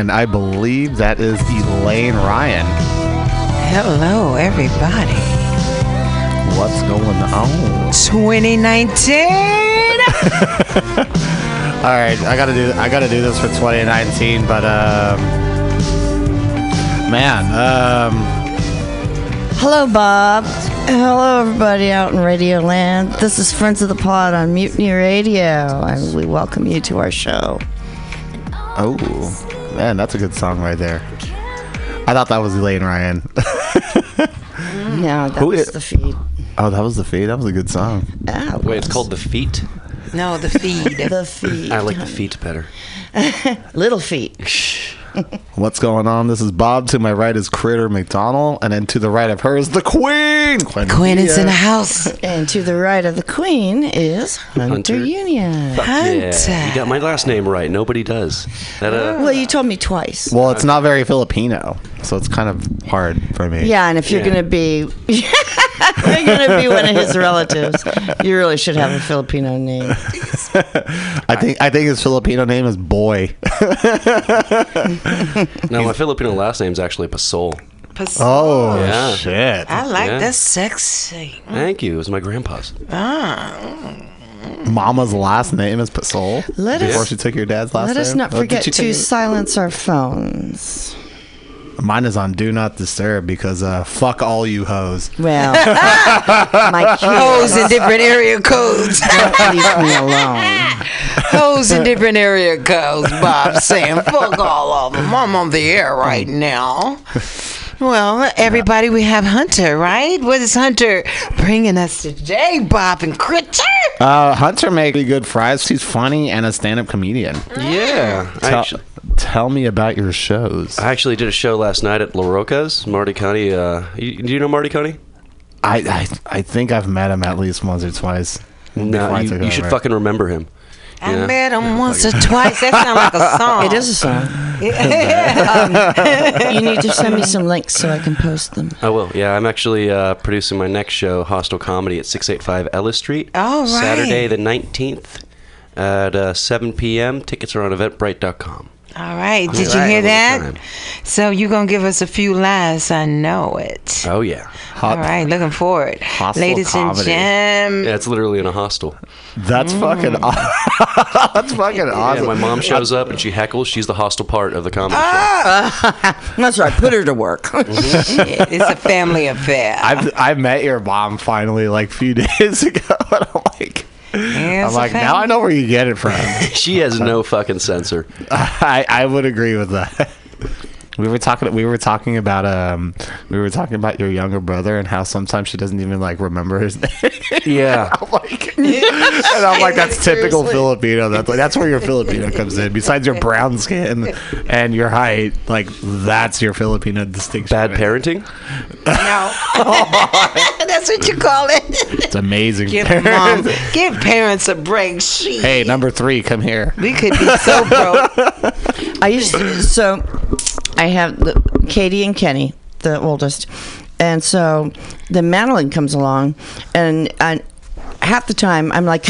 and I believe that is Elaine Ryan. Hello, everybody. What's going on? 2019. All right, I gotta do this for 2019, but Hello, Bob. Hello, everybody out in Radio Land. This is Friends of the Pod on Mutiny Radio, and we welcome you to our show. Oh, man, that's a good song right there. I thought that was Elaine Ryan. No, that was The Feed. Oh, that was The Feed? That was a good song. Ah, Wait, it's called The Feet? No, the feed. The Feed. I like The Feet better. Little Feet. What's going on? This is Bob. To my right is Critter McDonell, and then to the right of her is the Queen. Qwen is in the house. And to the right of the Queen is Hunter Uniacke. Hunter. You got my last name right. Nobody does. Well, you told me twice. Well, it's not very Filipino, so it's kind of hard for me. Yeah, and if you're going to be you're going to be one of his relatives, you really should have a Filipino name. I think his Filipino name is Boy. No, my Filipino last name is actually Pasol. Oh, Yeah. shit. I like Yeah. that sexy. Thank you. It was my grandpa's. Mama's last name is Pasol? Let us- Before she took your dad's last name? Let us not Oh, did forget she take to it? silence our phones. Mine is on Do Not Disturb because fuck all you hoes. Well, my Hoes in kids different area codes. don't leave me alone. Hoes in different area codes. Bob saying, fuck all of them. I'm on the air right now. Well, everybody, we have Hunter, right? What is Hunter bringing us today, Bob and Critter? Hunter makes good fries. He's funny and a stand-up comedian. Yeah. Tell me about your shows. I actually did a show last night at La Roca's, Marty County. Do you know Marty County? I think I've met him at least once or twice. No, I took you should over. fucking remember him. I Yeah. met him once or twice. That sounds like a song. It is a song. You need to send me some links so I can post them. I will. Yeah, I'm actually producing my next show, Hostile Comedy, at 685 Ellis Street. All right. Saturday the 19th at 7 p.m. Tickets are on Eventbrite.com. All right. Did you All right, hear all the that? time. So you're going to give us a few lines. I know it. Oh, yeah. All right. Looking forward. Hostile Ladies comedy. and Yeah, it's literally in a hostel. That's fucking that's fucking Yeah, awesome. my mom shows up and she heckles. She's the hostile part of the comedy That's right. Put her to work. shit. It's a family affair. I met your mom finally like a few days ago, and I'm like, now I know where you get it from. show. She has no fucking censor. I would agree with that. We were talking about your younger brother and how sometimes she doesn't even like remember his name. Yeah. I'm like, that's typical Filipino. That's where your Filipino comes in. Besides your brown skin and your height, like that's your Filipino distinction. Bad parenting? No. That's what you call it. It's amazing. Give parents a break. Shit. Hey, number 3, come here. We could be so broke. I have Katie and Kenny, the oldest, and so the Madeline comes along, and half the time I'm like,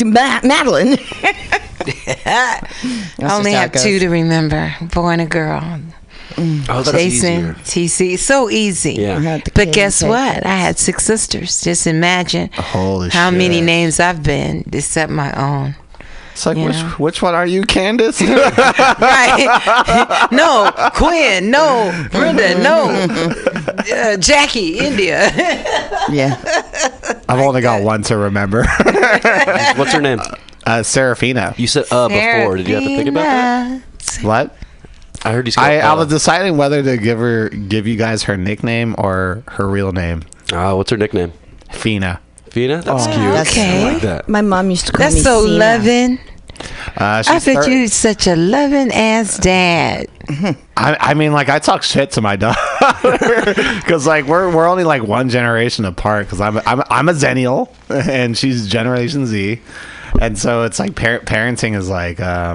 Madeline. I only have 2 to remember, boy and a girl. Oh, that's Jason, easier. TC, so easy. Yeah. But guess what? I had 6 sisters. Just imagine Holy how shit. many names I've been, except my own. It's like, Yeah. which one are you, Candace? Right? No, Qwen. No, Brenda. No, Jackie. India. Yeah. I've only got one to remember. What's her name? Serafina. You said before. Did you have to think about that? What? I heard you I was deciding whether to give you guys her nickname or her real name. What's her nickname? Fina. Fina? That's cute. Okay. I like that. My mom used to call That's me so Sina. loving. I bet you. you're such a loving ass dad. I mean, like I talk shit to my daughter because like we're only like one generation apart. Because I'm a Zennial and she's Generation Z, and so it's like parenting is like I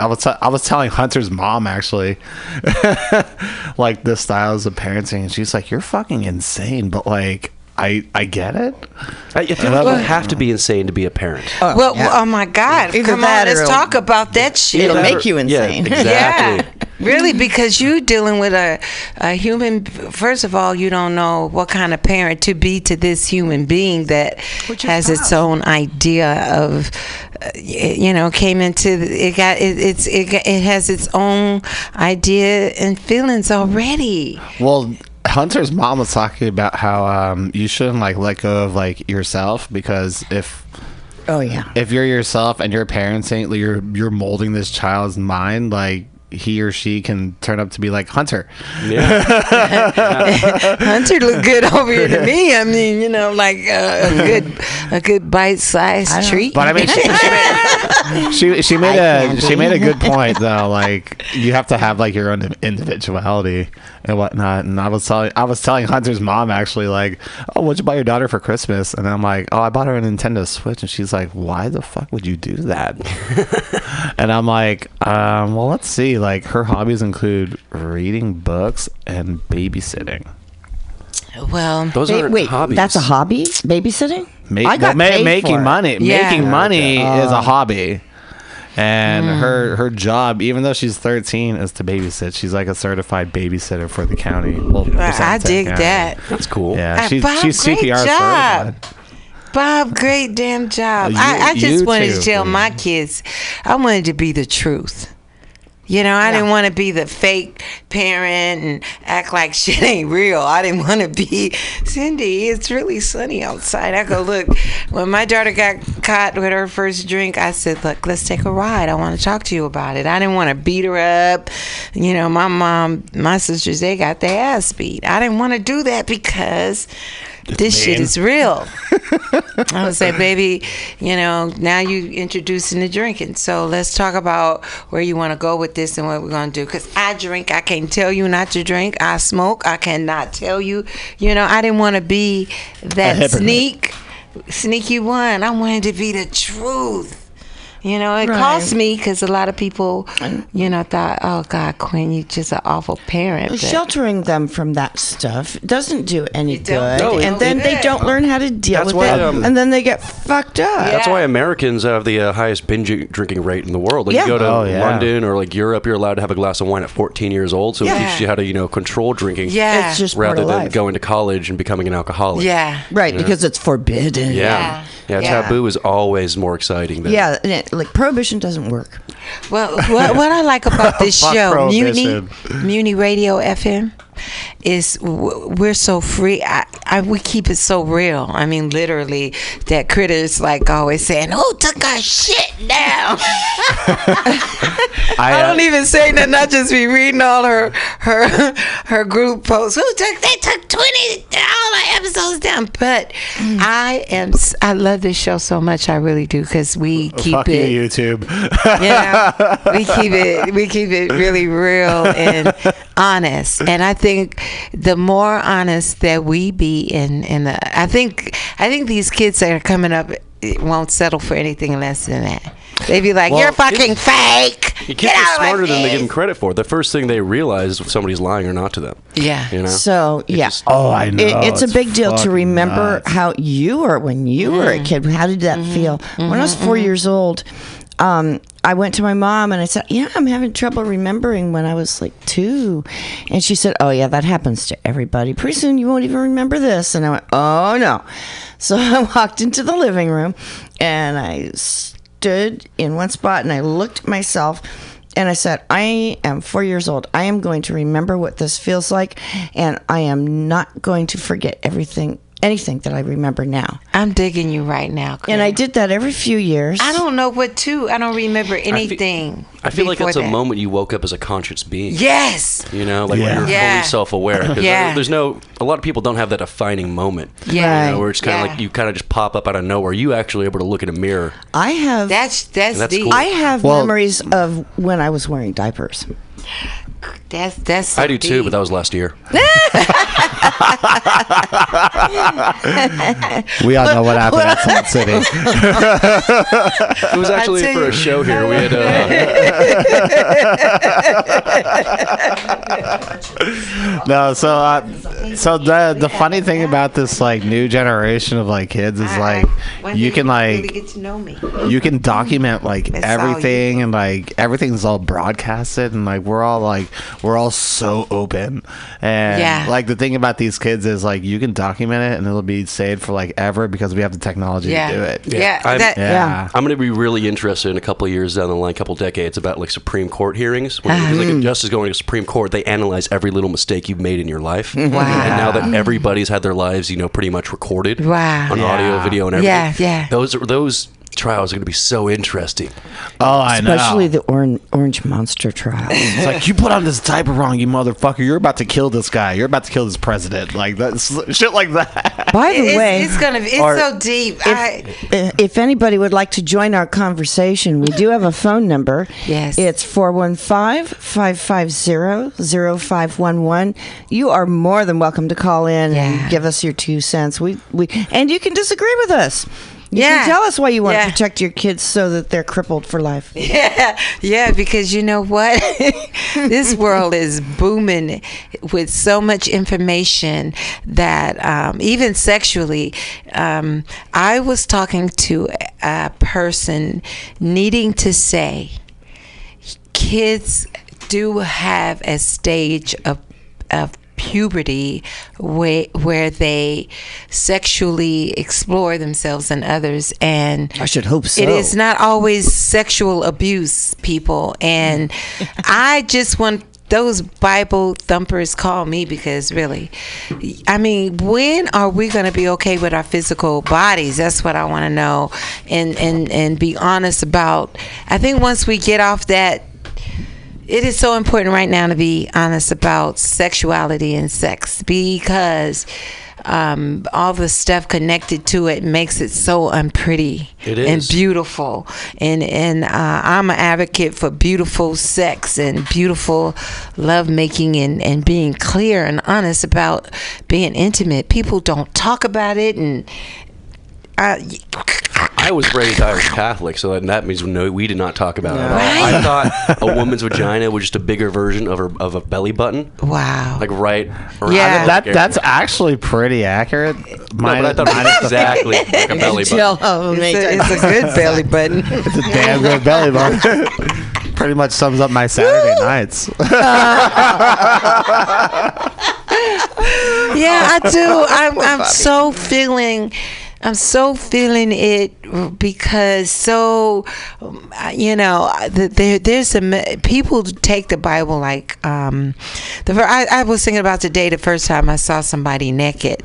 was telling Hunter's mom actually like the styles of parenting, and she's like, "You're fucking insane," but like I get it. I feel like you have to be insane to be a parent. Well, oh my God! Either Come on, that or let's talk about that shit. It'll make you insane. Yeah, exactly. Yeah, really, because you dealing with a human. First of all, you don't know what kind of parent to be to this human being that has its own idea of, came into it has its own idea and feelings already. Well, Hunter's mom was talking about how you shouldn't like let go of like yourself, because if you're yourself and you're parenting, you're molding this child's mind, like he or she can turn up to be like Hunter. Yeah. Hunter looked good over here to me. I mean, like a good bite-sized treat. But I mean, she made a good point though. Like you have to have like your own individuality and whatnot. And I was telling Hunter's mom actually, like, oh, what'd you buy your daughter for Christmas? And I'm like, oh, I bought her a Nintendo Switch. And she's like, why the fuck would you do that? And I'm like, well, let's see. Like her hobbies include reading books and babysitting. Well, Those aren't hobbies. That's a hobby? Babysitting? Making money. Yeah. Making money is a hobby. And her job, even though she's 13, is to babysit. She's like a certified babysitter for the county. Well, I dig that. That's cool. Yeah, she's Bob, CPR great job. certified. Bob, great damn job. You- I just you wanted too, to tell please. my kids, I wanted to be the truth. I didn't want to be the fake parent and act like shit ain't real. I didn't want to be, Cindy, it's really sunny outside. I go, look, when my daughter got caught with her first drink, I said, look, let's take a ride. I want to talk to you about it. I didn't want to beat her up. My mom, my sisters, they got their ass beat. I didn't want to do that because this shit is real. I would say, baby, now you introducing the drinking. So let's talk about where you want to go with this and what we're going to do. Because I drink. I can't tell you not to drink. I smoke. I cannot tell you. I didn't want to be that sneaky one. I wanted to be the truth. It cost me because a lot of people, thought, oh, God, Qwen, you're just an awful parent. But Sheltering them from that stuff doesn't do any good. No, and then they don't learn how to deal That's with why, it. And then they get fucked up. That's why Americans have the highest binge drinking rate in the world. Like Yeah. you go to Oh, yeah. London or like Europe, you're allowed to have a glass of wine at 14 years old. So it teaches you how to, control drinking. Yeah. It's just part rather of than life. going to college and becoming an alcoholic. Yeah. Right, because it's forbidden. Yeah. Yeah. Taboo is always more exciting than Yeah, like prohibition doesn't work. Well, what I like about this Fuck show, prohibition. Muni Radio FM, is we're so free. We keep it so real. I mean, literally, that critters like always saying, "Who took our shit down?" I don't even say nothing. I just be reading all her group posts. They took 20 all our episodes down. But I love this show so much. I really do, because we keep Fuck it. you, YouTube. We keep it really real and honest. And I think the more honest that we be I think these kids that are coming up won't settle for anything less than that. They be like, you're fucking fake. Kids Get are out of my smarter than they give them face." credit for. The first thing they realize if somebody's lying or not to them. Yeah. So, yeah. Oh, I know. It's a big deal to fucking remember nuts. how you were when you were a kid. How did that feel? When I was 4 years old, I went to my mom and I said, I'm having trouble remembering when I was like 2. And she said, oh, yeah, that happens to everybody. Pretty soon you won't even remember this. And I went, oh, no. So I walked into the living room and I stood in one spot and I looked at myself and I said, I am 4 years old. I am going to remember what this feels like, and I am not going to forget anything that I remember now. I'm digging you right now, Qwen. And I did that every few years. I don't know what to. I don't remember anything. I feel like before it's a that. moment you woke up as a conscious being. Yes. When you're Yeah. fully self-aware. 'Cause Yeah. a lot of people don't have that defining moment. Yeah. Where it's kind of like you kind of just pop up out of nowhere. You actually able to look in a mirror. I have That's that's deep. cool. I have Well- memories of when I was wearing diapers. That's so I do too, deep. but that was last year. We all know what happened at Salt City. It was actually tell for you. a show here. We had No, so the funny thing about this like new generation of like kids is like you can really like get to know me. you can document like That's all everything and like everything's all broadcasted and like we're all so open and Yeah. like the thing about these kids is like you can document it and it'll be saved for like ever because we have the technology Yeah. to do it. Yeah. I'm- Yeah. I'm going to be really interested in a couple of years down the line, a couple of decades, about like Supreme Court hearings. When like a justice going to Supreme Court, they analyze every little mistake you've made in your life. Wow. And now that everybody's had their lives, pretty much recorded Wow. on audio, Yeah. video, and everything. Yeah. Those trials are going to be so interesting. Oh, I know. Especially the orange monster trial. It's like you put on this diaper wrong, you motherfucker. You're about to kill this guy. You're about to kill this president. Like that's shit like that. By the way, It's Or- so deep. if anybody would like to join our conversation, we do have a phone number. Yes. It's 415-550-0511. You are more than welcome to call in Yeah. and give us your 2 cents. We and you can disagree with us. You Yeah. can tell us why you want Yeah. to protect your kids so that they're crippled for life. Yeah, because you know what? This world is booming with so much information that even sexually, I was talking to a person needing to say kids do have a stage of puberty where they sexually explore themselves and others, and I should hope so. it is not always sexual abuse, people. And I just want those Bible thumpers call me, because really, I mean, when are we going to be okay with our physical bodies? That's what I want to know, and be honest about. I think once we get off that, it is so important right now to be honest about sexuality and sex, because all the stuff connected to it makes it so unpretty It is. and beautiful. And I'm an advocate for beautiful sex and beautiful lovemaking and being clear and honest about being intimate. People don't talk about it, and I was raised Irish Catholic, so that means no, we did not talk about it at all. Right. I thought a woman's vagina was just a bigger version of a belly button, wow. like right around Yeah. the That's actually pretty accerate. No, but I thought it was exactly like a belly button. It's a good belly button. It's a damn good belly button. Pretty much sums up my Saturday nights. Yeah, I do. I'm so feeling it, because there's some people take the Bible like I was thinking about today, the first time I saw somebody naked,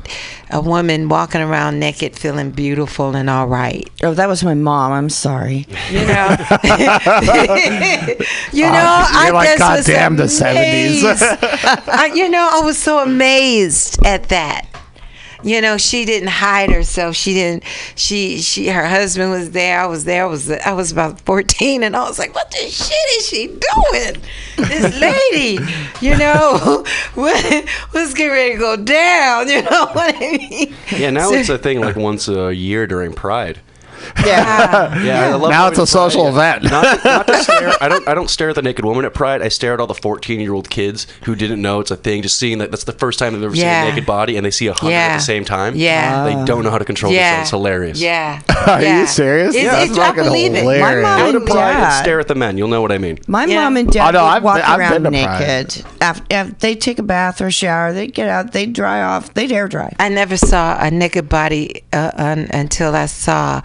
a woman walking around naked, feeling beautiful and all right. Oh, that was my mom. I'm sorry. You know, You're like, just God was damn the 70s. I was so amazed at that. She didn't hide herself. Her husband was there. I was there. I was about 14, and I was like, what the shit is she doing? This lady, what's getting ready to go down? You know what I mean? Yeah, now it's a thing like once a year during Pride. Yeah. Yeah, I love Now it's a going to Pride. social event. Not to stare. I don't stare at the naked woman at Pride. I stare at all the 14-year-old kids who didn't know it's a thing. Just seeing that's the first time they've ever seen a naked body, and they see 100 at the same time. Yeah. They don't know how to control themselves. It's hilarious. Yeah. Are you serious? It's, That's I fucking believe it. My hilarious. mom Go to and Pride and Dad. stare at the men. You'll know what I mean. My Yeah. mom and dad Oh, no, would walk I've around been to Pride. naked. After they take a bath or shower, they'd get out, they'd dry off, they'd air dry. I never saw a naked body until I saw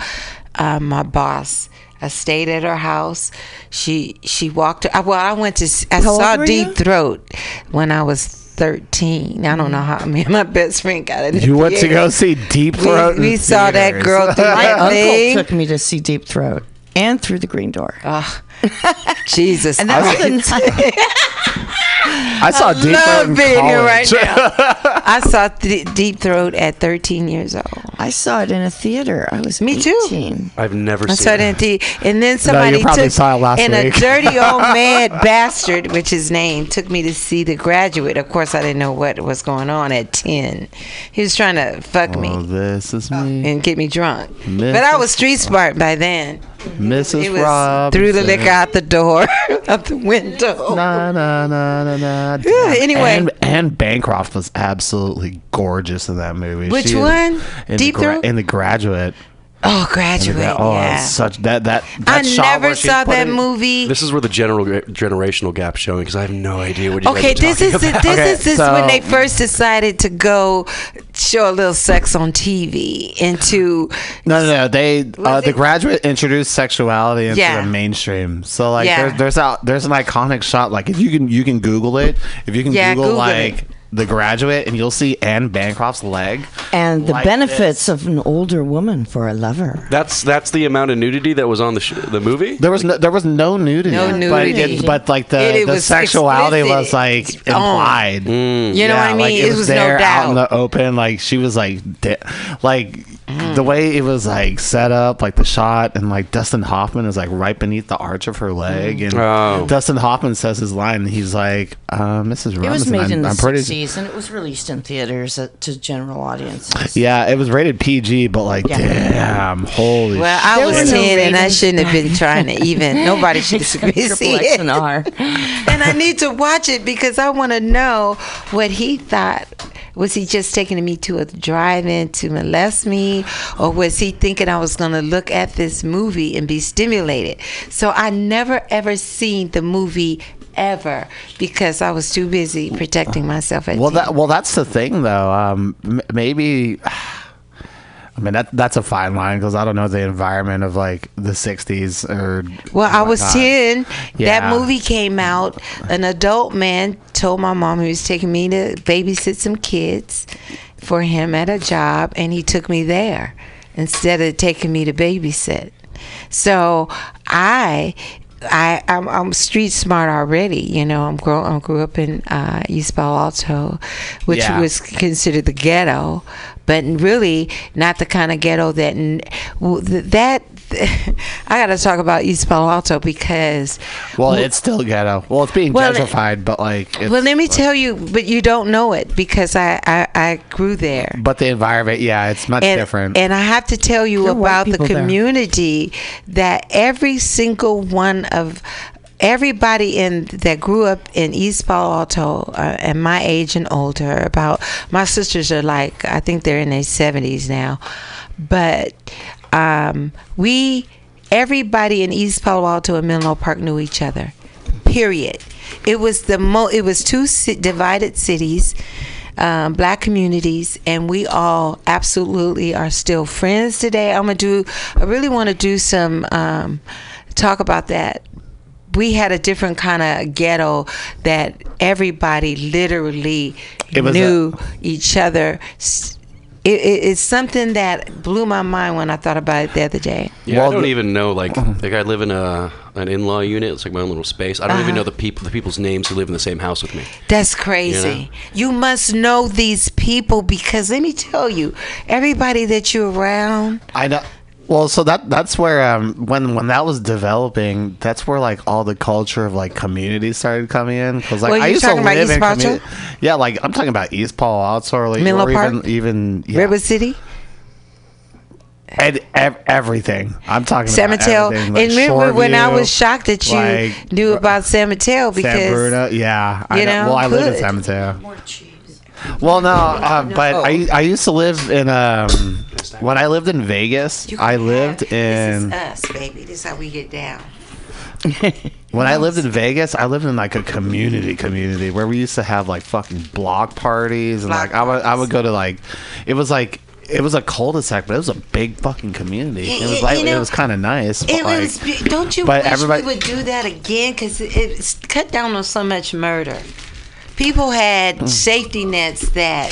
my boss. I stayed at her house. She walked. I went to. I How old saw were Deep you? Throat when I was 13. I don't know how me and my best friend got it. You went to go see Deep Throat? We in saw that theaters. girl do My that uncle thing. took me to see Deep Throat. and through the green door. Oh, Jesus. And that's I saw Deep Throat in being here college. right now. I saw Deep Throat at 13 years old. I saw it in a theater. I was Me too. 18. I've never I seen saw it in and then somebody you probably took saw it last and week. a dirty old mad bastard, which his name, took me to see The Graduate. Of course, I didn't know what was going on at 10. He was trying to fuck Oh, me this is me, and get me drunk. Mrs. But I was street smart by then. Mrs. It was Robinson. threw the liquor out the door, out the window. Na, na, na, na, na. Anyway. and Bancroft was absolutely gorgeous in that movie. Which one? In Deep Throat? In The Graduate. Oh, Graduate. Oh, Yeah. it's such that I shot never where she's saw that putting- movie. This is where the generational gap's showing because I have no idea what you Okay, guys this are is talking about. this so- when they first decided to go show a little sex on TV into No. They Was The it- Graduate introduced sexuality into Yeah. the mainstream. So like, Yeah. there's an iconic shot. Like if you can Google it. If you can Yeah, Google Google like it. The Graduate, and you'll see Anne Bancroft's leg. And the Like benefits of an older woman for a lover. That's the amount of nudity that was on the movie. There was no nudity. No nudity. But like It the was sexuality explicit. was like It's on. implied. you know what I mean? Like, it was no there out in doubt. the open. Like she was like the way it was like set up, like the shot, and like Dustin Hoffman is like right beneath the arch of her leg, and Oh. Dustin Hoffman says his line, and he's like, "Mrs. It was Robinson, made in the I'm pretty." 60s, and it was released in theaters to general audiences. Yeah, it was rated PG, but like, Yeah. damn, holy. Well, I There was were no 10 and I ratings. shouldn't have been trying to even. Nobody should have Triple see X it. and R. And I need to watch it because I want to know what he thought. Was he just taking me to a drive-in to molest me, or was he thinking I was going to look at this movie and be stimulated? So I never ever seen the movie ever because I was too busy protecting myself at 10. That's the thing, though. Maybe. I mean that's a fine line because I don't know the environment of like the 60s or. Well, I was whatnot. 10. Yeah. That movie came out. An adult man told my mom he was taking me to babysit some kids for him at a job, and he took me there instead of taking me to babysit. So I'm street smart already. You know, I grew up in East Palo Alto, which Yeah. was considered the ghetto, but really not the kind of ghetto that I got to talk about East Palo Alto because It's still ghetto. Well, it's being Well, gentrified, but like. It's, well, let me tell you, but you don't know it because I grew there. But the environment, yeah, it's much different. And I have to tell you There are white about the people there. community that every single one of everybody that grew up in East Palo Alto and my age and older, about my sisters are like, I think they're in their 70s now, but everybody in East Palo Alto and Menlo Park knew each other. Period. It was two divided cities, black communities, and we all absolutely are still friends today. I really want to do some talk about that. We had a different kind of ghetto that everybody literally knew each other. It's something that blew my mind when I thought about it the other day. Yeah, I don't even know. Like I live in an in-law unit. It's like my own little space. I don't even know the people's names who live in the same house with me. That's crazy. You must know these people because let me tell you, everybody that you're around. I know. Well, so that's where when that was developing, that's where like all the culture of like communities started coming in. Because like Well, I you used to talking about live East in Palo Alto? yeah, like I'm talking about East Palo Alto or like Menlo or Park? even yeah. River City, And everything. I'm talking San about Mateo. everything. Like And remember when I was shocked that you like, knew about San Mateo San because Bruno, yeah. I you know. know, Well, I live in good. San Mateo. Well, no, but I used to live in when I lived in Vegas. you can I have- lived This in is us, baby. This is how we get down. when I lived in Vegas. I lived in like a community where we used to have like fucking block parties and Block like I would go to like it was a cul-de-sac, but it was a big fucking community. It was like You know, it was kind of nice. But It like, was. Don't you but wish everybody- we would do that again? Because it's cut down on so much murder. People had safety nets that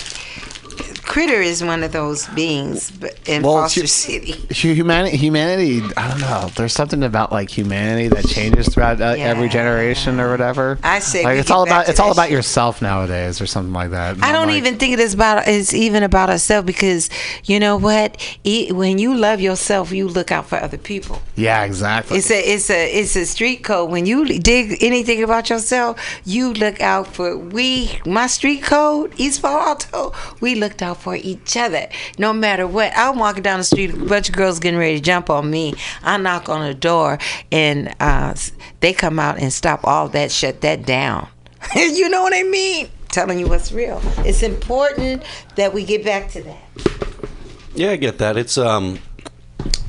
Critter is one of those beings in Foster City. Humanity, I don't know. There's something about like humanity that changes throughout every generation or whatever. I say like it's all about yourself nowadays or something like that. I don't even think it's even about ourselves, because you know what? When you love yourself, you look out for other people. Yeah, exactly. It's a street code. When you dig anything about yourself, you look out for my street code, East Palo Alto, we looked out for each other. No matter what. I'm walking down the street, a bunch of girls getting ready to jump on me. I knock on the door and they come out and stop all that, shut that down. You know what I mean? Telling you what's real. It's important that we get back to that. Yeah, I get that. It's I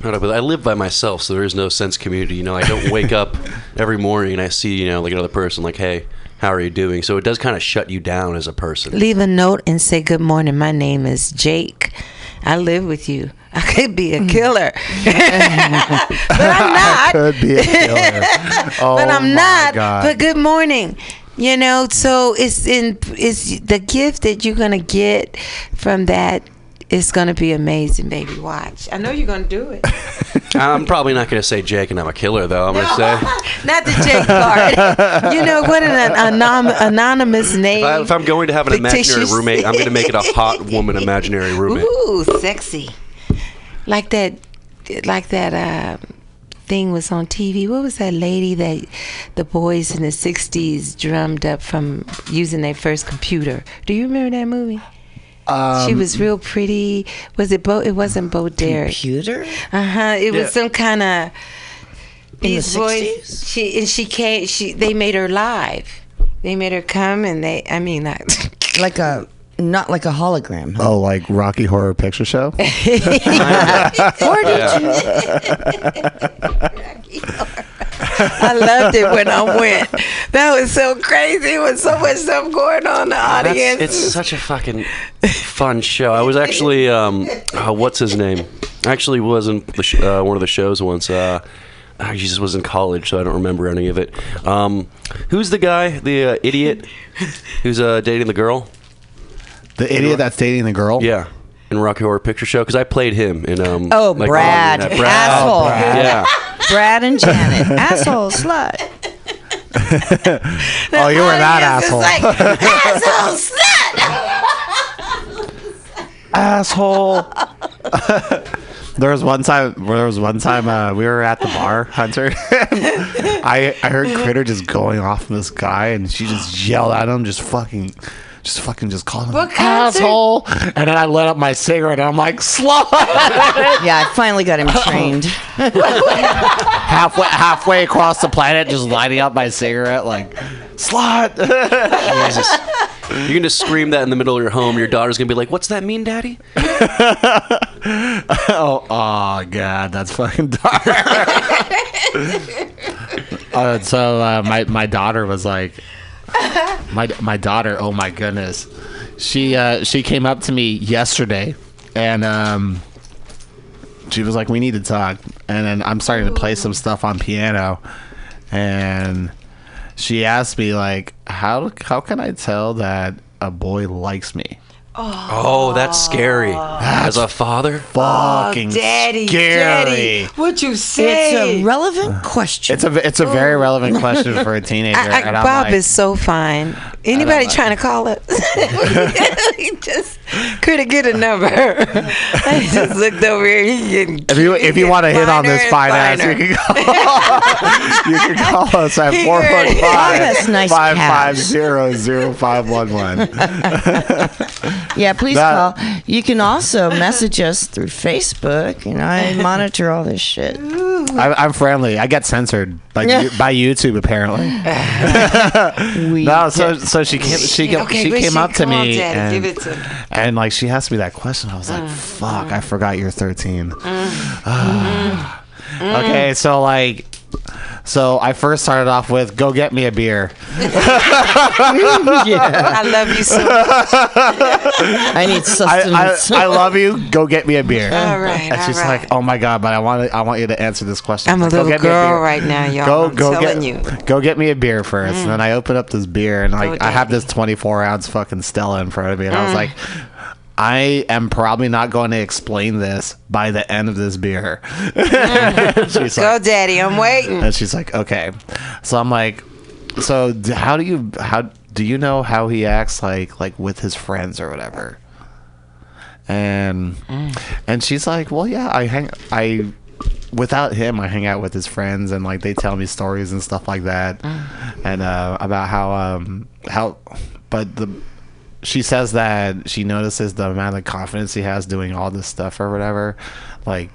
live by myself, so there is no sense of community. You know, I don't wake up every morning and I see, you know, like another person, like, hey, how are you doing? So it does kind of shut you down as a person. Leave a note and say, good morning, my name is Jake. I live with you. I could be a killer. But I'm not. I could be a killer. Oh, but I'm my not. God. But good morning. You know, so it's the gift that you're going to get from that. It's going to be amazing, baby. Watch. I know you're going to do it. I'm probably not going to say Jake and I'm a killer, though. I'm going to say. Not the Jake part. You know, what an anonymous name. If I'm going to have an imaginary roommate, I'm going to make it a hot woman imaginary roommate. Ooh, sexy. Like that thing was on TV. What was that lady that the boys in the 60s drummed up from using their first computer? Do you remember that movie? She was real pretty. Was it Bo? It wasn't Bo Derek. Computer? It was some kind of. In the 60s? She came. They made her live. They made her come, and not like a hologram. Huh? Oh, like Rocky Horror Picture Show? Or did you? I loved it when I went. That was so crazy. There was so much stuff going on in the audience. It's such a fucking fun show. I was actually, what's his name? Actually was in one of the shows once. I just was in college, so I don't remember any of it. Who's the guy, the idiot, who's dating the girl? The idiot that's dating the girl? Yeah. In Rocky Horror Picture Show, because I played him in Brad. Asshole. Yeah. Brad and Janet. Asshole, slut. Oh, you were that asshole. Like, asshole, slut. Asshole. There was one time we were at the bar, Hunter. I heard Critter just going off on this guy, and she just yelled at him, just fucking called him an asshole. And then I lit up my cigarette, and I'm like, slut. Yeah, I finally got him trained. halfway across the planet, just lighting up my cigarette, like, slut. Jesus. You can just scream that in the middle of your home. Your daughter's going to be like, what's that mean, Daddy? oh, God, that's fucking dark. So my daughter was like, my daughter, oh my goodness, she came up to me yesterday, and she was like, we need to talk. And then I'm starting to play some stuff on piano, and she asked me, like, how can I tell that a boy likes me? Oh, that's scary. As a father? Fucking Daddy, scary. Daddy, what you say? It's a relevant question. It's a very relevant question for a teenager. And Bob is so fine. Anybody trying to call us? He just couldn't get a number. I just looked over here. If you want to hit on this fine ass, you can call us at 415-550-0511. Yeah, please call. You can also message us through Facebook, and I monitor all this shit. I'm friendly. I get censored by YouTube apparently. So she came up to me and like she asked me that question. I was like, fuck, I forgot you're 13. Okay, so I first started off with, go get me a beer. I love you so much. I need sustenance. I love you. Go get me a beer. All right. And she's like, oh my God, but I want you to answer this question. I'm a little girl right now, y'all. Go get me a beer first. And then I open up this beer, and like I have this 24-ounce fucking Stella in front of me, and I was like, I am probably not going to explain this by the end of this beer. She's Go, like, Daddy, I'm waiting. and she's like, okay. So I'm like, so how do you know how he acts like with his friends or whatever? And she's like, well, yeah, without him, I hang out with his friends, and like they tell me stories and stuff like that, and about she says that she notices the amount of confidence he has doing all this stuff or whatever, like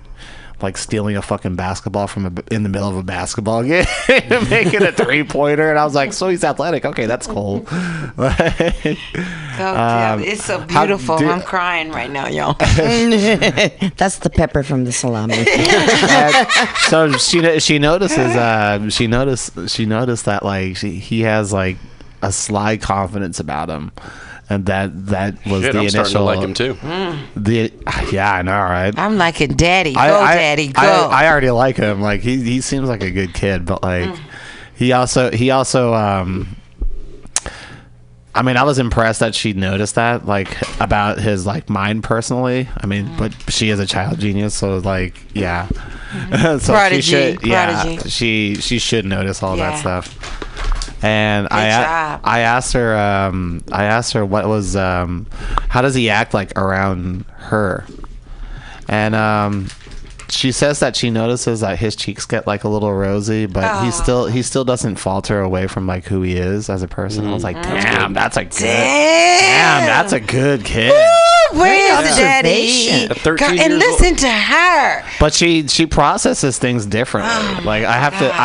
stealing a fucking basketball in the middle of a basketball game and making a 3-pointer. And I was like, so he's athletic. Okay, that's cool. It's so beautiful. I'm crying right now, y'all. That's the pepper from the salami. So she notices she noticed that like he has like a sly confidence about him. And that was Shit, the I'm initial. starting to like him too. Yeah, I know, right? I'm liking Daddy. Daddy, go. I already like him. Like he seems like a good kid, but like he also. I mean, I was impressed that she noticed that, like, about his like mind personally. I mean, but she is a child genius, so like, yeah. So Prodigy. she should, Prodigy. she should notice all that Yeah. stuff. And I asked her what was how does he act like around her, and she says that she notices that his cheeks get like a little rosy, but he still doesn't falter away from like who he is as a person. I was like, damn, that's a good kid. Where's the Daddy? At 13 and years listen to her. But she processes things differently. Like I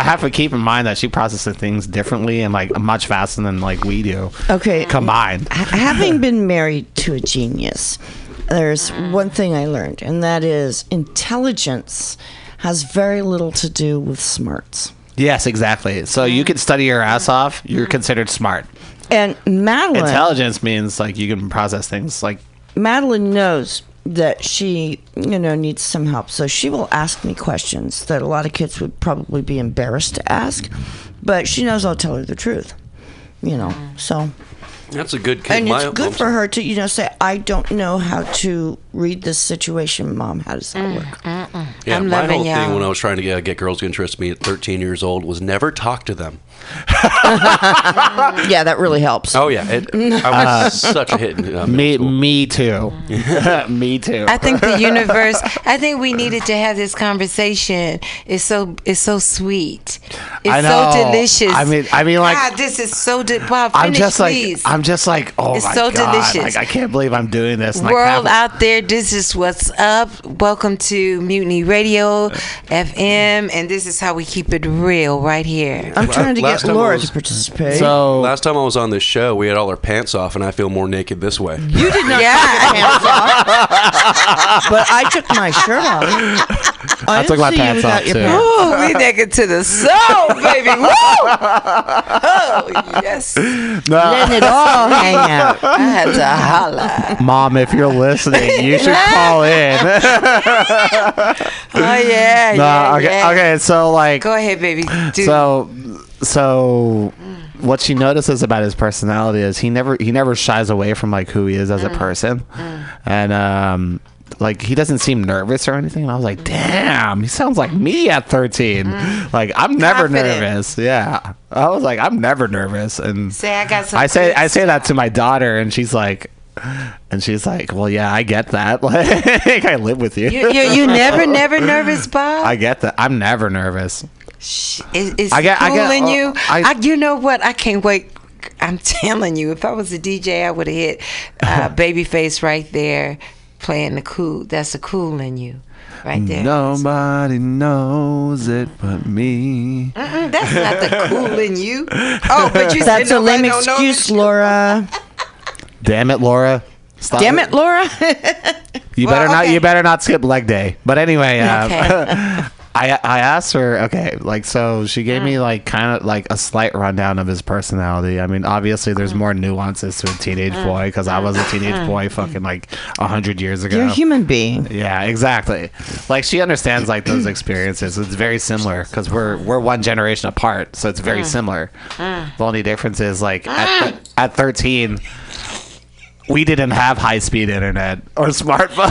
have to keep in mind that she processes things differently and like much faster than like we do. Okay. Combined. Having been married to a genius, there's one thing I learned, and that is intelligence has very little to do with smarts. Yes, exactly. So you can study your ass off. You're considered smart. And Intelligence means like you can process things like. Madeline knows that she, needs some help. So she will ask me questions that a lot of kids would probably be embarrassed to ask. But she knows I'll tell her the truth, So, That's a good kid. and it's good for her to, say, I don't know how to read this situation, Mom. How does that work? Yeah, I'm my loving whole thing y'all. when I was trying to get girls to interest me at 13 years old was never talk to them. Yeah, that really helps. Oh yeah, I was such a hit. In Me too. Me too. I think the universe. I think we needed to have this conversation. It's so sweet. It's I know. so delicious. I mean, like God, this is so. Bob, I'm finish, please. just like, oh It's my so god, delicious. like I can't believe I'm doing this. And, World out there, this is what's up. Welcome to Mutiny Radio FM, and this is how we keep it real right here. I'm trying to Last get time I Laura was- to participate. So Last time I was on this show, we had all our pants off, and I feel more naked this way. you did not Yeah. take your pants off, but I took my shirt off. I took didn't my see you pants without off, your too. pants. Ooh, we naked to the soul, baby. Woo! Oh, yes. Letting it all hang out. I had to holla. Mom, if you're listening, you should call in. Oh, yeah. No, okay, yeah. okay. So like, Go ahead, baby. Do. so what she notices about his personality is he never shies away from like who he is as a person, and like he doesn't seem nervous or anything. And I was like, damn, he sounds like me at 13. Like I'm never Confident. nervous. Yeah, I was like, I'm never nervous. And Say I got some. I say good that to my daughter, and she's like, well, yeah, I get that. Like I live with you. You never nervous, Bob? I get that. I'm never nervous. It's I get- fooling you. I- You know what? I can't wait. I'm telling you, if I was a DJ, I would have hit Babyface right there, playing the cool. That's the cool in you, right there. Nobody knows it but me. That's not the cool in you. Oh, but you That's said a lame nobody don't know excuse, that. Laura. Damn it, Laura. Stop Damn it, Laura. You Well, better not. okay. You better not skip leg day. But anyway, Okay. I asked her. Okay, like so she gave me like kind of like a slight rundown of his personality. I mean, obviously there's more nuances to a teenage boy because I was a teenage boy fucking like 100 years ago. You're a human being. Yeah, exactly. Like she understands like those experiences. It's very similar because we're one generation apart, so it's very similar. The only difference is like at 13, we didn't have high-speed internet or smartphone.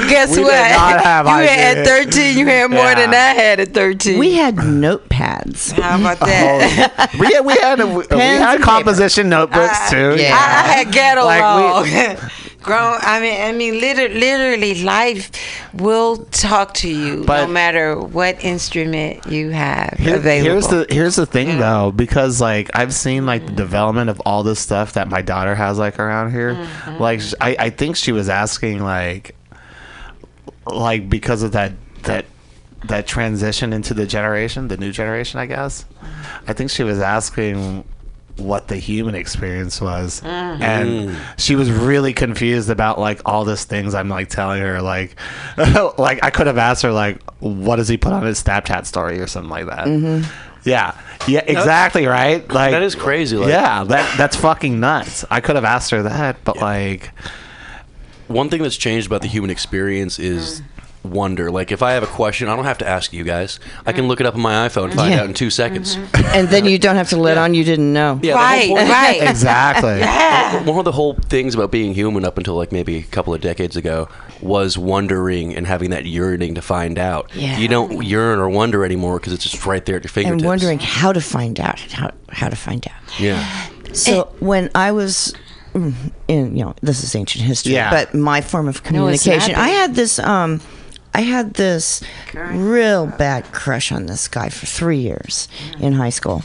Guess We what? did not have you high-speed. had 13. You had more Yeah. than I had at 13. We had notepads. How about that? we had and composition notebooks too. yeah. I had ghetto Like, log. Grown. I mean, literally, life will talk to you But- no matter what instrument you have available. Here's the thing though, because like I've seen like the development of all this stuff that my daughter has like around here. Like I think she was asking like because of that transition into the new generation, I guess. I think she was asking what the human experience was, and she was really confused about like all these things I'm like telling her, like like I could have asked her like, what does he put on his Snapchat story or something like that. Yeah, exactly, right. Like That is crazy. Like, yeah, that's fucking nuts. I could have asked her that, but like one thing that's changed about the human experience is wonder. Like, if I have a question, I don't have to ask you guys. I can look it up on my iPhone and find Yeah. out in 2 seconds. And then you don't have to let on you didn't know. Yeah, Right, the whole point, right. exactly. one of the whole things about being human up until like maybe a couple of decades ago was wondering and having that yearning to find out. Yeah. You don't yearn or wonder anymore because it's just right there at your fingertips. And wondering how to find out, how to find out. Yeah. So when I was in, this is ancient history, Yeah. but my form of No, it's communication, not. I had this real bad crush on this guy for 3 years in high school.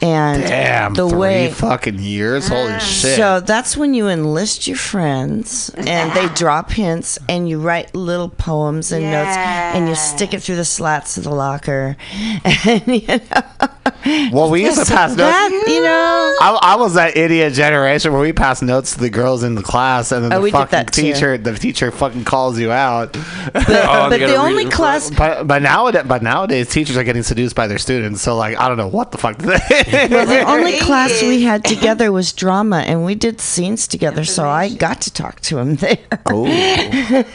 And Damn, the 3 way fucking years. Holy shit. so that's when you enlist your friends and they drop hints and you write little poems and notes and you stick it through the slats of the locker. And Well, we used to pass notes. that, I was that idiot generation where we passed notes to the girls in the class, and then Oh, the we did fucking that too. the teacher fucking calls you out. but they gotta the read only it in class But nowadays teachers are getting seduced by their students. So like I don't know what the fuck. well, the only class we had together was drama, and we did scenes together, so I got to talk to him there. Oh,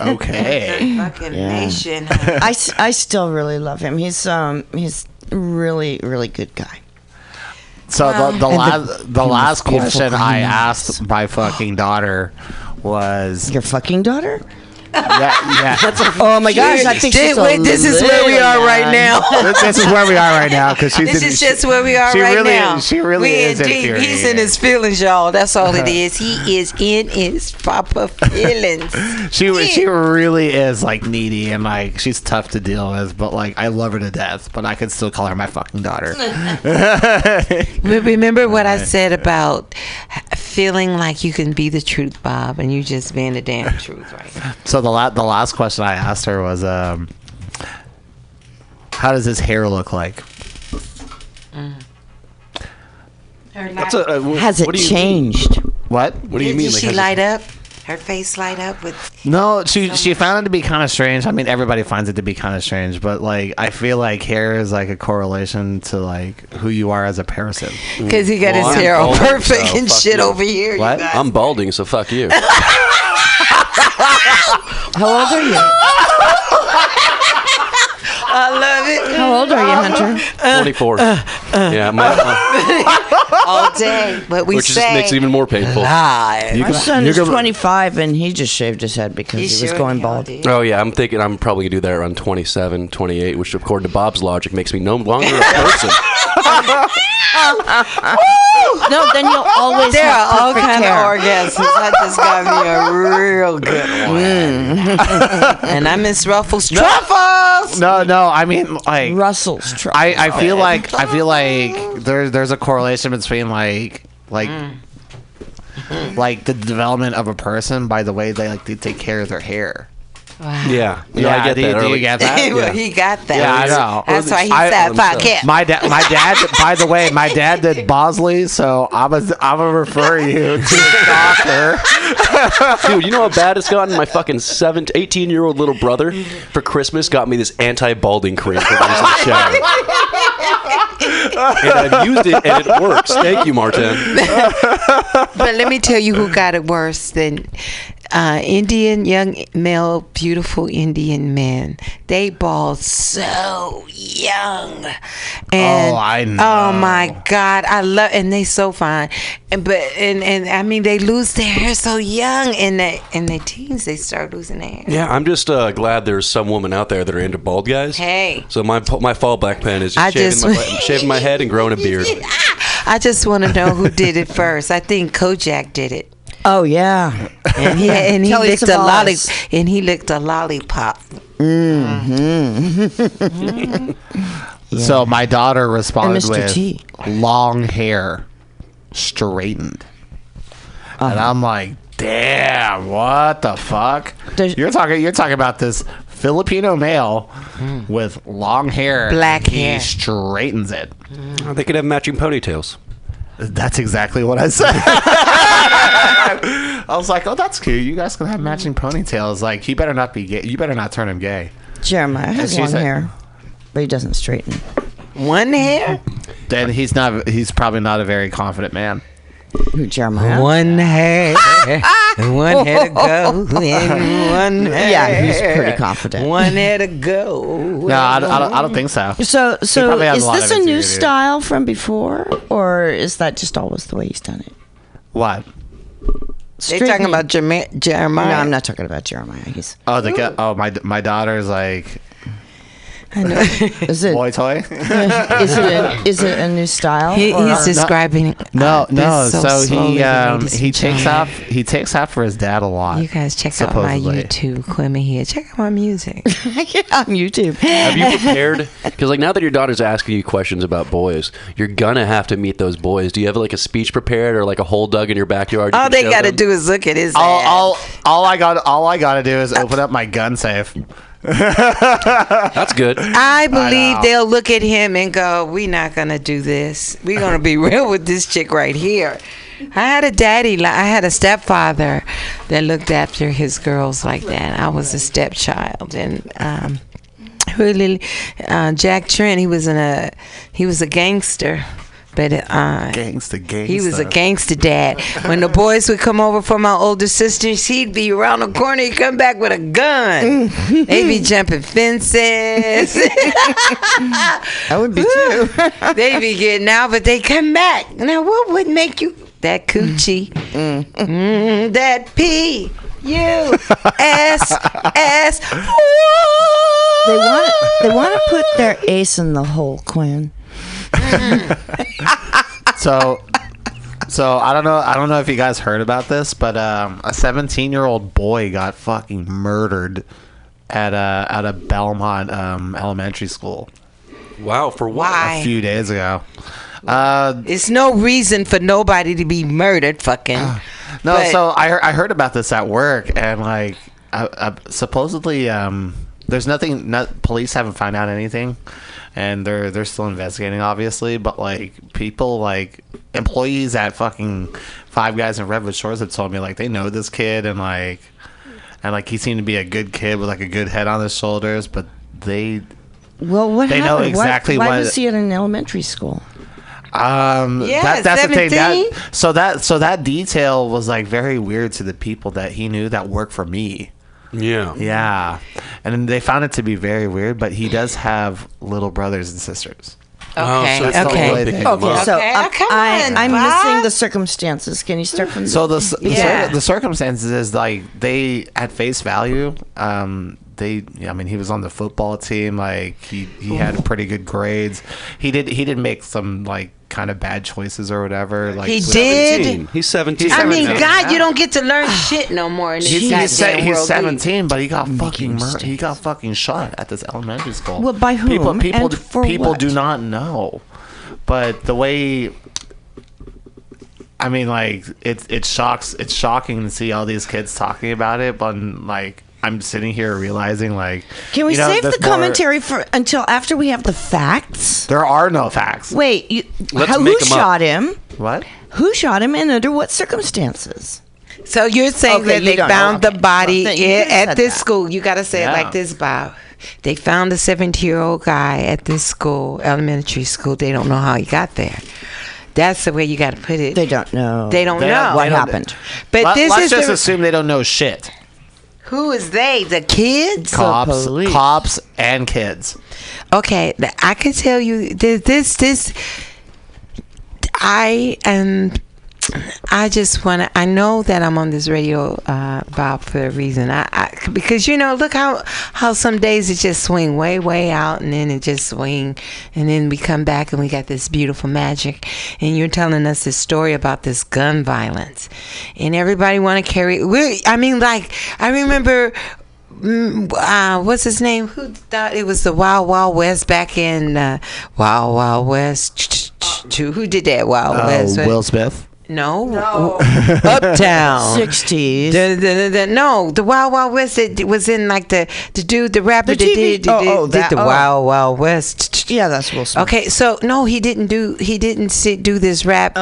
okay. Fucking nation. I still really love him. He's really, really good guy. So the last beautiful question I green eyes. asked my fucking daughter was Your fucking daughter? yeah. Oh my gosh, I think she's Wait, this is where we are right now. This is where we are right now because she's. This is just where we are she right really, now. She really is infuriating. He's in his feelings, y'all. That's all it is. He is in his proper feelings. She really is like needy and like she's tough to deal with, but like I love her to death, but I could still call her my fucking daughter. Remember what I said about feeling like you can be the truth, Bob, and you just being the damn truth right now. So the last question I asked her was, how does his hair look like? That's a, Has what it do you changed? What? What do you mean? Did Like, she has it- light up? Her face light up with. No, she found it to be kind of strange. I mean, everybody finds it to be kind of strange, but like I feel like hair is like a correlation to like who you are as a person. Because he got Well, his I'm hair all balding, perfect so and fuck shit you. over here. What? You guys. I'm balding, so fuck you. How old are you? I love it. How old are you, Hunter? 24. Yeah, All day. But we which just say makes it even more painful. live. My son is 25, and he just shaved his head because You he was sure going the bald. hell did? Oh, yeah, I'm thinking I'm probably going to do that around 27, 28, which according to Bob's logic makes me no longer a person. No, then you'll always There have are all perfect kind hair. of orgasms. I just got me a real good one. And I miss Ruffles. Truffles! No. I mean, like Russell's truck. I feel like there's a correlation between like the development of a person by the way they take care of their hair. Yeah. No, I get do, that. do you early. get that? Well, he got that. Yeah, I know. That's why he I- said, fuck it. My dad. By the way, my dad did Bosley, so I'm gonna refer you to the doctor. Dude, you know how bad it's gotten? My fucking 18-year-old little brother for Christmas got me this anti-balding cream for using the shower. And I've used it, and it works. Thank you, Martin. But let me tell you who got it worse than Indian young male, beautiful Indian men. They bald so young, and I know. oh my God, I love, and they so fine, and I mean they lose their hair so young, and in their teens they start losing their hair. Yeah, I'm just glad there's some women out there that are into bald guys. Hey. So my fallback plan is just shaving my head and growing a beard. I just want to know who did it first. I think Kojak did it. Oh yeah, And he Kelly licked a Savalas. and he licked a lollipop. So my daughter responded And Mr. with T. long hair, straightened, and I'm like, damn, what the fuck? There's- You're talking about this Filipino male with long hair, Black he hair. straightens it. They could have matching ponytails. That's exactly what I said. I was like, oh, that's cute. You guys can have matching ponytails. Like, he better not be gay. You better not turn him gay. Jeremiah has she long said- hair, but he doesn't straighten. One hair? Then he's probably not a very confident man. Who, Jeremiah? One hair. One hair to go. And one hair. Yeah, he's pretty confident. One hair to go. No, I don't think so. So probably has is a lot this of a new insecurity. style from before, or is that just always the way he's done it? What? They talking about Jeremiah. No, I'm not talking about Jeremiah. He's Oh, the guy. Oh, my daughter's like I know. is it boy toy. is it a new style? He's or- describing. No. this So slowly, ladies he and takes gentlemen. after his dad a lot. You guys check out my supposedly. YouTube, Qwen Mejia. Check out my music. Yeah, on YouTube. Have you prepared? Because like now that your daughter's asking you questions about boys, you're gonna have to meet those boys. Do you have like a speech prepared or like a hole dug in your backyard? you All can they show got to them? do is look at his ass. All I got to do is open up my gun safe. That's good. I believe know. they'll look at him and go, "We're not gonna do this. We're gonna be real with this chick right here." I had a stepfather that looked after his girls like that. I was a stepchild, and really, Jack Trent, he was a gangster. But Gangsta. he was a gangster dad. When the boys would come over from my older sisters, he'd be around the corner. He'd come back with a gun. They'd be jumping fences. That would be too. They'd be getting out, but they come back. Now, what would make you that coochie? That P U S S. They want to put their ace in the hole, Qwen. So I don't know if you guys heard about this, but a 17-year-old boy got fucking murdered at a Belmont elementary school Wow. For what? Why? a few days ago. It's no reason for nobody to be murdered, fucking. No, But- so I heard about this at work, and like supposedly there's nothing. Police haven't found out anything, and they're still investigating, obviously. But like people, like employees at fucking Five Guys in Redwood Shores have told me like they know this kid, and he seemed to be a good kid with like a good head on his shoulders, but they Well, what They know happened? exactly why what- was he at an elementary school? that's the thing. 17? So that detail was like very weird to the people that he knew that work for me. Yeah. Yeah, and then they found it to be very weird. But he does have little brothers and sisters. Okay, so it's not okay. really picking them Okay, up. so come on, I'm Bob. missing the circumstances. Can you start from So Yeah. the circumstances is like they at face value. He was on the football team. Like he had pretty good grades. He did make some like kind of bad choices or whatever. Like He with- did? He's 17. I mean, 17. God, you don't get to learn shit no more in this He's goddamn world. 17, but he got fucking mistakes. he got fucking shot at this elementary school. Well, by whom People and for people what? do not know. But the way, I mean, like it's shocking to see all these kids talking about it. But like I'm sitting here realizing, like, Can we you know, save the there's more- commentary for until after we have the facts? There are no facts. Wait, Let's who make 'em up. shot him? What? Who shot him, and under what circumstances? So you're saying Okay, that you they don't know. found the Okay. body Well, then you could've at said this that. school. You got to say it Yeah. like this, Bob. They found a 17-year-old guy at this school, elementary school. They don't know how he got there. That's the way you got to put it. They don't know. They don't know what they don't- happened. But Let's just assume they don't know shit. who is they? The kids? Cops, police. cops, and kids. Okay, I can tell you this. I just want to. I know that I'm on this radio, Bob, for a reason. Because look how some days it just swing way out, and then it just swing, and then we come back and we got this beautiful magic. And you're telling us this story about this gun violence, and everybody want to carry. I remember. What's his name? Who thought it was the Wild Wild West back in Wild Wild West? Who did that Wild West? Will Smith. No. Uptown. 60s. No, the Wild Wild West. It was in like the dude, the rapper The that TV. did the Wild Wild West. Yeah, that's Will Smith. Okay, so no, he didn't do this rap.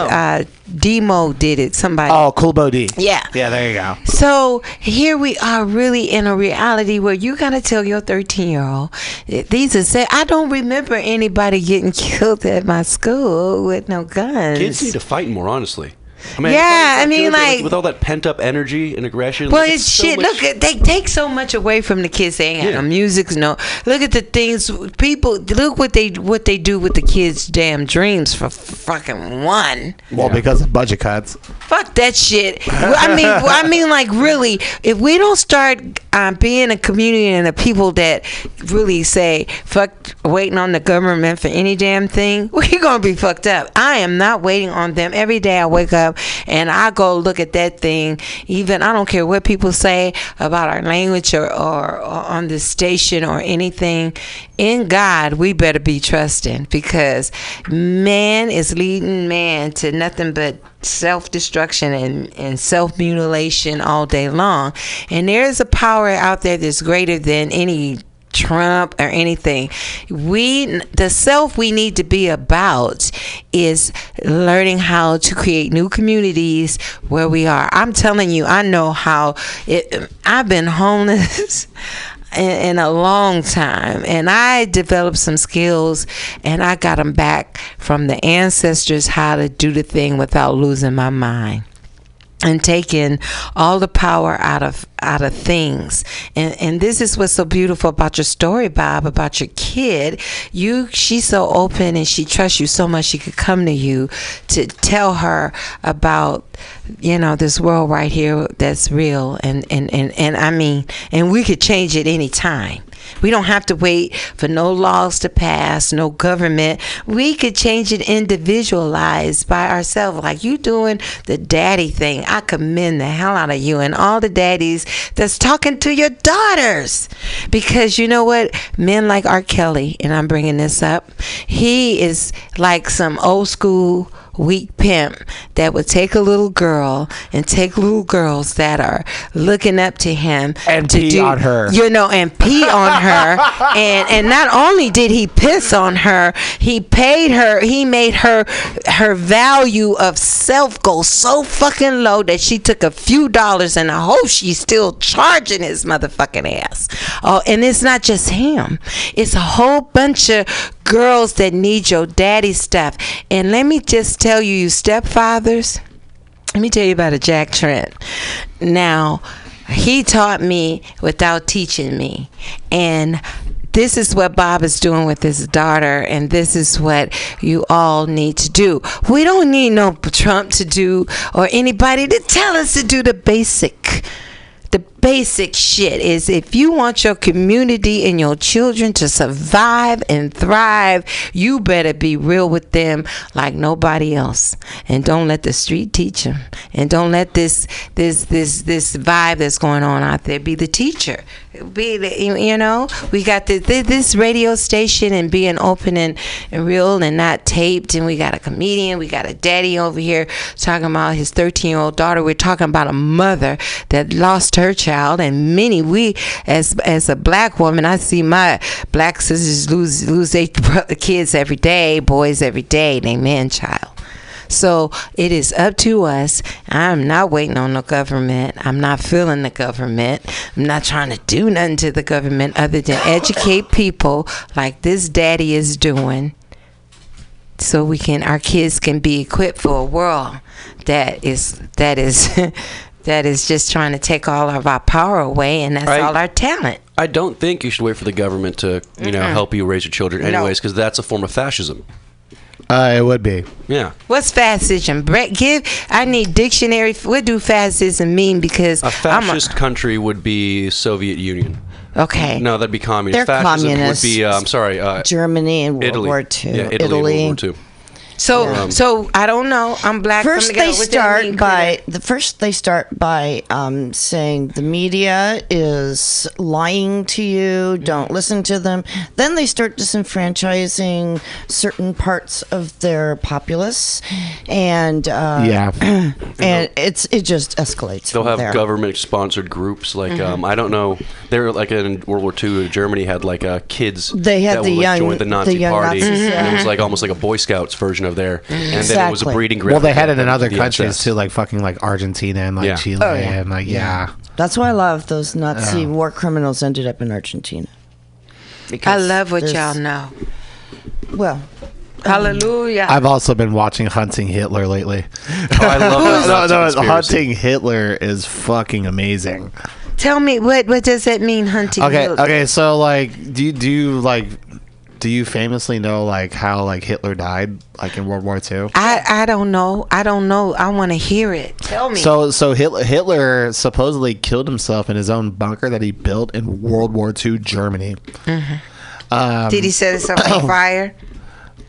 Demo did it. Somebody. Oh, Cool Bo D. Yeah. Yeah, there you go. So here we are, really in a reality where you gotta tell your 13-year-old, I don't remember anybody getting killed at my school with no guns. Kids need to fight more, honestly. Yeah, I mean, good, but, like- with all that pent up energy and aggression. Well, like, it's so shit. much- Look, they take so much away from the kids. They ain't got no music, no. Look at the things people. Look what they do with the kids' damn dreams for fucking one. Well, because of budget cuts. Fuck that shit. I mean, like really, if we don't start being a community and the people that really say fuck waiting on the government for any damn thing, we're gonna be fucked up. I am not waiting on them. Every day I wake up and I go look at that thing. Even I don't care what people say about our language or on this station or anything. In God, we better be trusting, because man is leading man to nothing but self-destruction and self-mutilation all day long. And there is a power out there that's greater than any Trump or anything. The self we need to be about is learning how to create new communities where we are. I'm telling you, I know how I've been homeless in a long time, and I developed some skills, and I got them back from the ancestors, how to do the thing without losing my mind and taking all the power out of things. And this is what's so beautiful about your story, Bob, about your kid. She's so open and she trusts you so much she could come to you to tell her about this world right here that's real, and I mean, and we could change it anytime. We don't have to wait for no laws to pass, no government. We could change it individualized by ourselves, like you doing the daddy thing. I commend the hell out of you and all the daddies that's talking to your daughters. Because you know what? Men like R. Kelly, and I'm bringing this up, he is like some old school weak pimp that would take a little girl and take little girls that are looking up to him And pee on her. And pee on her. And not only did he piss on her, he paid her, he made her value of self go so fucking low that she took a few dollars, and I hope she's still charging his motherfucking ass. Oh, and it's not just him. It's a whole bunch of girls that need your daddy stuff. And let me just tell you stepfathers, let me tell you about a Jack Trent. Now, he taught me without teaching me. And this is what Bob is doing with his daughter, and this is what you all need to do. We don't need no Trump to do, or anybody to tell us to do the basic shit. Is if you want your community and your children to survive and thrive, you better be real with them like nobody else, and don't let the street teach them, and don't let this vibe that's going on out there be the teacher. We got this radio station, and being open and real and not taped, and we got a comedian, we got a daddy over here talking about his 13-year-old daughter. We're talking about a mother that lost her child, and we as a black woman, I see my black sisters lose their kids every day, boys every day, they man-child. So it is up to us. I'm not waiting on the government. I'm not feeling the government. I'm not trying to do nothing to the government other than educate people like this daddy is doing. so our kids can be equipped for a world that is that is just trying to take all of our power away, and that's all our talent. I don't think you should wait for the government to, help you raise your children anyways, because that's a form of fascism. It would be. Yeah. What's fascism? Brett, I need dictionary. What do fascism mean? Because a fascist country would be Soviet Union. Okay. No, that'd be communist. They're Fascism communist. would be, Germany and World Italy. War II. Yeah, Italy. World War II. So I don't know. I'm black. First they start by saying the media is lying to you. Don't listen to them. Then they start disenfranchising certain parts of their populace, and and it just escalates. They'll have there. government-sponsored groups like I don't know. They were like in World War II. Germany had like kids. They had that the would, young, join the Nazi party. Nazis, And it was like almost like a Boy Scouts version of there, and then it was a breeding ground. Well, they had it in other the countries SS. too, like fucking like Argentina and like Chile and like That's why a lot of those Nazi war criminals ended up in Argentina. I love what y'all know. Well, hallelujah. I've also been watching Hunting Hitler lately. Oh, I love that. Hunting Hitler is fucking amazing. Tell me what does that mean, hunting? Okay. So like, do you famously know like how like Hitler died like in World War II? I don't know. I want to hear it. Tell me. So Hitler supposedly killed himself in his own bunker that he built in World War II Germany. Mm-hmm. Did he set himself on fire?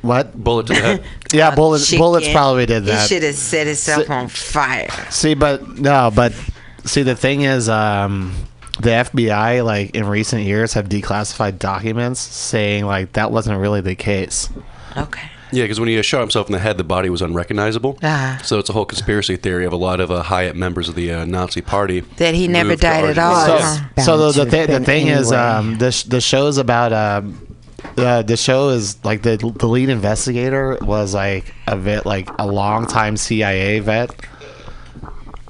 What? Bullet to the head. Yeah, bullets probably did that. He should have set himself on fire. See, the thing is, the FBI, like in recent years, have declassified documents saying like that wasn't really the case. Okay. Yeah, because when he shot himself in the head, the body was unrecognizable. So it's a whole conspiracy theory of a lot of high-up members of the Nazi party that he never died at all. So the thing is, the show's about the show is like the lead investigator was like a longtime CIA vet.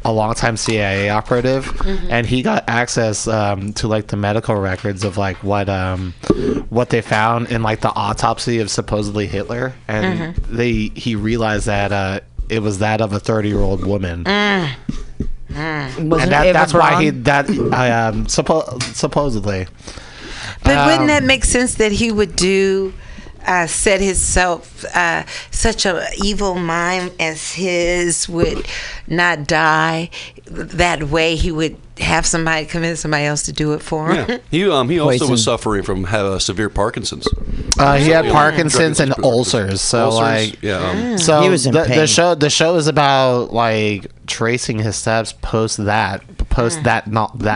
A longtime CIA operative, and he got access to like the medical records of like what they found in like the autopsy of supposedly Hitler, and he realized that it was that of a 30-year-old woman. And that's why supposedly. But wouldn't that make sense that he would set himself, such a evil mind as his would not die that way? He would have somebody convince somebody else to do it for him. Yeah. He also was suffering from severe Parkinson's. He had Parkinson's and ulcers. So like, so he was in pain. The show is about like tracing his steps post that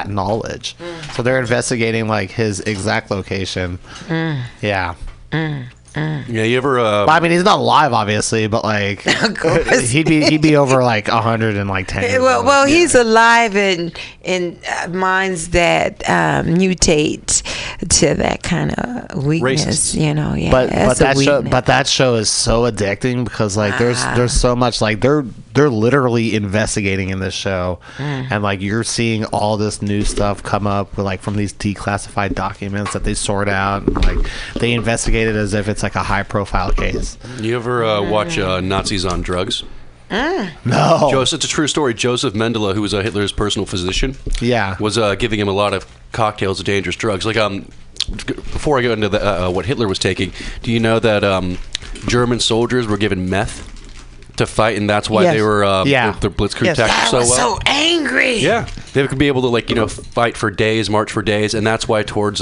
knowledge. So they're investigating like his exact location. Yeah. Yeah, you ever? I mean, he's not alive, obviously, but like, he'd be over like 110 years old. Well, he's alive in minds that mutate to that kind of weakness. Racist. You know, yeah. But that show is so addicting because like there's so much like they're literally investigating in this show, and like you're seeing all this new stuff come up with like from these declassified documents that they sort out, and like they investigate it as if it's like a high profile case. You ever watch Nazis on Drugs? No. It's a true story. Joseph Mengele, who was Hitler's personal physician, was giving him a lot of cocktails of dangerous drugs. Like before I go into what Hitler was taking, do you know that German soldiers were given meth to fight, and that's why they were their blitzkrieg tactics so well. So angry. Yeah, they could be able to fight for days, march for days, and that's why towards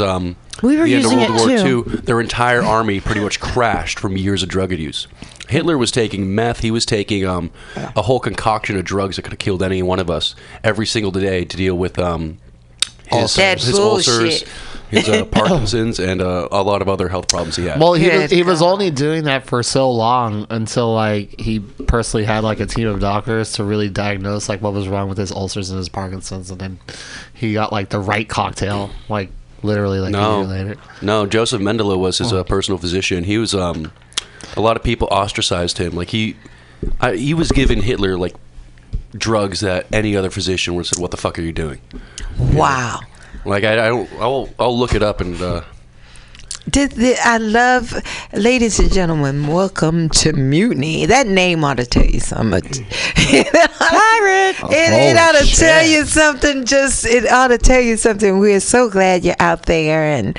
we were the end of using World it War too. II, their entire army pretty much crashed from years of drug abuse. Hitler was taking meth. He was taking a whole concoction of drugs that could have killed any one of us every single day to deal with his ulcers, his Parkinson's, and a lot of other health problems he had. Well, he was only doing that for so long until like he personally had like a team of doctors to really diagnose like what was wrong with his ulcers and his Parkinson's, and then he got like the right cocktail like literally like a year later. No, Joseph Mengele was his personal physician. He was a lot of people ostracized him. Like he was giving Hitler like drugs that any other physician would have said, "What the fuck are you doing?" Wow. Like I'll look it up and I love, ladies and gentlemen, welcome to Mutiny. That name ought to tell you something. Pirate. It ought to tell you something. It ought to tell you something. We're so glad you're out there,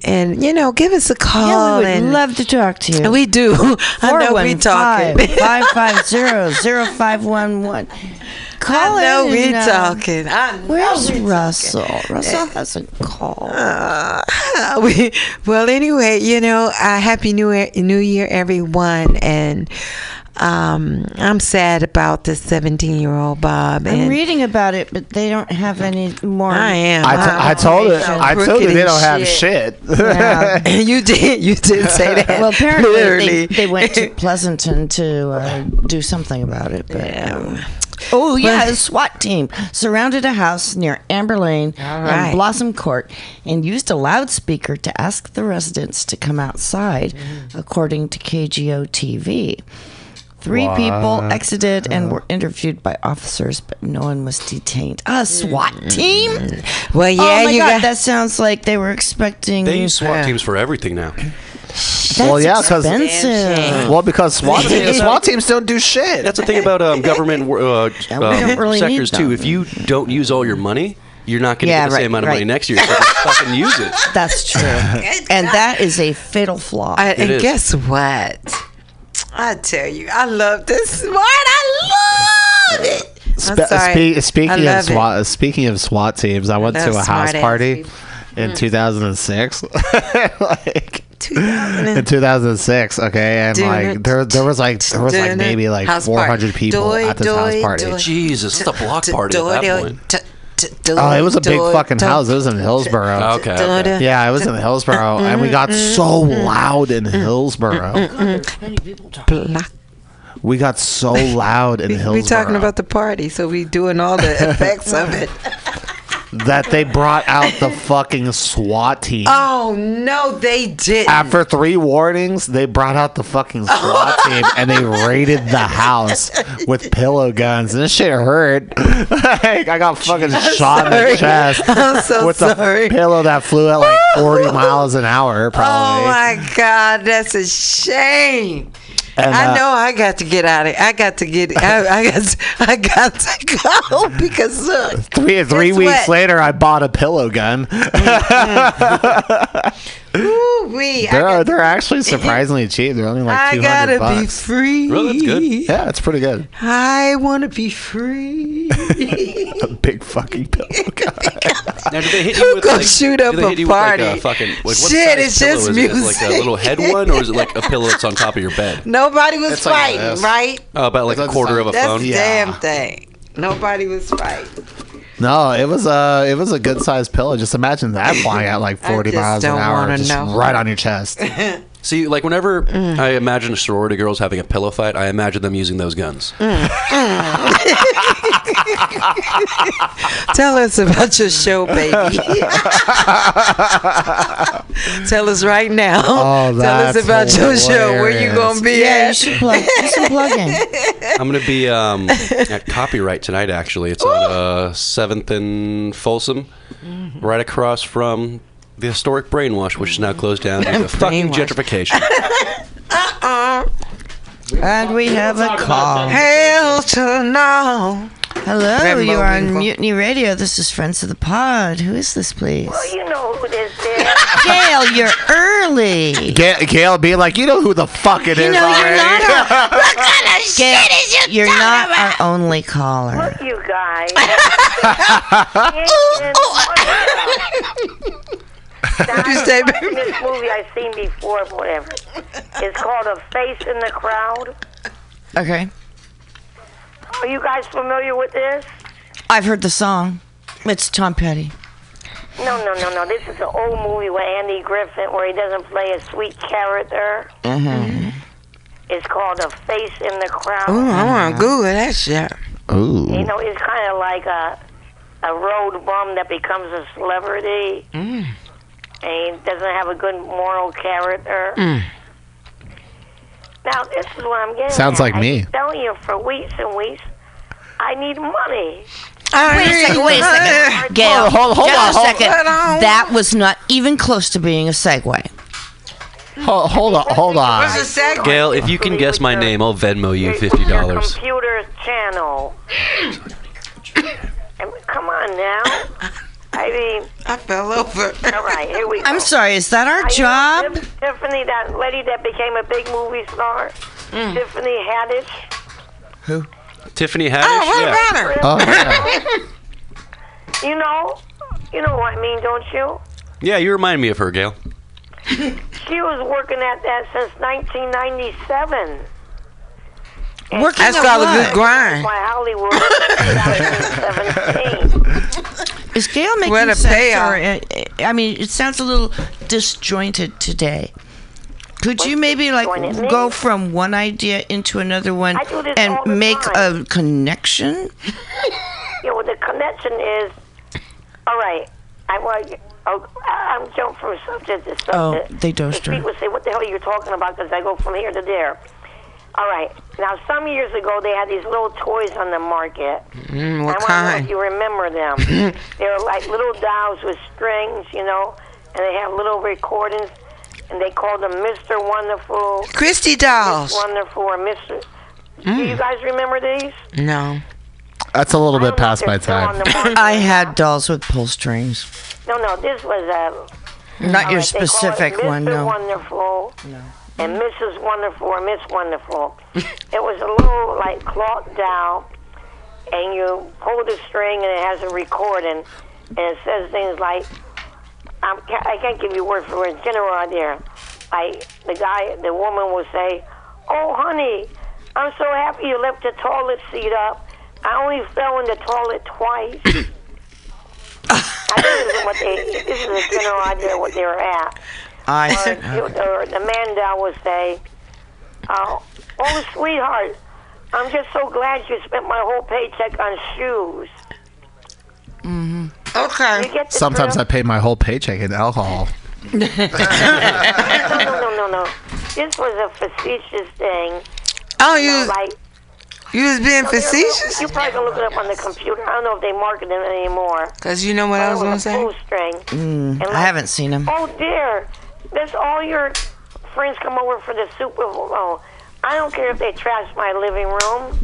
and give us a call. Yeah, we would love to talk to you. We do. I know we talking. 550-0511. Call I know in we and, talking. Where's Russell? Russell hasn't called. Well, anyway, Happy New Year, everyone, and I'm sad about the 17-year-old Bob. I'm reading about it, but they don't have any more. I am. I told you they don't have shit. Yeah. You did say that. Well, apparently they went to Pleasanton to do something about it. But, a SWAT team surrounded a house near Amber Lane and Blossom Court and used a loudspeaker to ask the residents to come outside, according to KGO TV. 3 people exited and were interviewed by officers, but no one was detained. A SWAT team? Well, yeah, oh my God, that sounds like they were expecting. They use SWAT teams for everything now. That's expensive. Because SWAT teams don't do shit. That's the thing about government sectors too. If you don't use all your money, you're not going to get the same amount of money next year. So just fucking use it. That's true, and that is a fatal flaw. And guess what? I tell you, I love this SWAT. I love it. Speaking of SWAT teams, I went to a house party in 2006. In 2006, okay, and there was maybe 400 people at this house party. Jesus, it's a block party at that point. It was a big fucking house. It was in Hillsborough. Okay. Yeah, it was in Hillsborough, and we got so loud in Hillsborough. We got so loud in Hillsborough. We're talking about the party, so we doing all the effects of it. That they brought out the fucking SWAT team. Oh, no, they didn't. After 3 warnings, they brought out the fucking SWAT team and they raided the house with pillow guns. And this shit hurt. I got fucking shot in the chest. I'm so with sorry. a pillow that flew at 40 miles an hour, probably. Oh, my God, that's a shame. And, I know I got to get out of it. I got to go because look. Three weeks later, I bought a pillow gun. They're actually surprisingly cheap. They're only like $200. I gotta be free. Really, that's good. Yeah, it's pretty good. I want to be free. A big fucking pillow gun. Now, do they hit you with shoot up a party? Shit, it's just music. Is it like a little head one, or is it like a pillow that's on top of your bed? Nobody was fighting, right? Oh, about like a quarter of a phone. That's the damn thing. Nobody was fighting. No, it was a good sized pillow. Just imagine that flying at 40 miles an hour, just right on your chest. See, whenever I imagine sorority girls having a pillow fight, I imagine them using those guns. Tell us about your show, baby. Tell us right now. Oh, tell us about your show. Where you gonna be at? You should do some plugging. I'm gonna be at Copyright tonight. Actually, it's on 7th and Folsom, right across from the historic Brainwash, which is now closed down due to fucking gentrification. And we have a call. Hell to no. Hello, Rambo, you're on Rambo. Mutiny Radio. This is Friends of the Pod. Who is this, please? Well, you know who this is. Gail, you're early. Gail be like, you know who the fuck it is already. What kind of shit is you You're talking not about? our only caller. Look, you guys. What'd you say, baby? This movie I've seen before, whatever. It's called A Face in the Crowd. Okay. Are you guys familiar with this? I've heard the song. It's Tom Petty. No. This is an old movie with Andy Griffith where he doesn't play a sweet character. Mm-hmm. It's called A Face in the Crowd. Oh, I want to Google that shit. Ooh. You know, it's kind of like a road bum that becomes a celebrity. And he doesn't have a good moral character. Now, this is what I'm getting Sounds at. like me. I've been telling you for weeks and weeks, I need money. Wait a second. Gail, Hold just on. a second. That was not even close to being a segue. Hold on. What's the segment? Gail, if you can guess my name, I'll Venmo you $50. Your computer channel. Come on now. I mean, I fell over. all right, here we go. I'm sorry, is that our I know job? Tiffany, that lady that became a big movie star. Tiffany Haddish. Who? Tiffany Haddish? Oh, what Yeah. about her? Oh, yeah. You know what I mean, don't you? Yeah, you remind me of her, Gail. She was working at that since 1997. Working That's at called a what? good grind. By Hollywood in 2017. Is Gail making What a sense? payoff. Or, I mean, it sounds a little disjointed today. Could you maybe like disjointed? go from one idea into another one I do this and all the make time. a connection? Yeah, well, the connection is, all right, I'm jumping from subject to subject. Oh, they dosed Because her. people say, what the hell are you talking about? Because I go from here to there. All right. Now, some years ago, they had these little toys on the market. What I want to know kind? if you remember them. They're like little dolls with strings, and they have little recordings, and they call them Mr. Wonderful, Christy Miss dolls. Wonderful, or Mr. Do you guys remember these? No. That's a little I bit don't know if past they're my still on time. the market I or had not. dolls with pull strings. No, this was Not all your right, they call it specific one, Mr. no. Wonderful and Mrs. Wonderful or Miss Wonderful. It was a little like cloth doll, and you pull the string and it has a recording, and it says things like, I can't give you word for word, general idea. Like the woman will say, "Oh, honey, I'm so happy you left the toilet seat up. I only fell in the toilet twice." I think this is a general idea of what they were at. Or the man down would say, "Oh, sweetheart, I'm just so glad you spent my whole paycheck on shoes." Okay. You get the Sometimes I drift? pay my whole paycheck in alcohol. No. This was a facetious thing. Oh, Like, you was being facetious? you probably can look it up on the computer. I don't know if they market them anymore. Because you know what I was going to say? Pull string. And I haven't seen them. Oh dear, that's all your friends come over for the Super Bowl. Oh, I don't care if they trash my living room.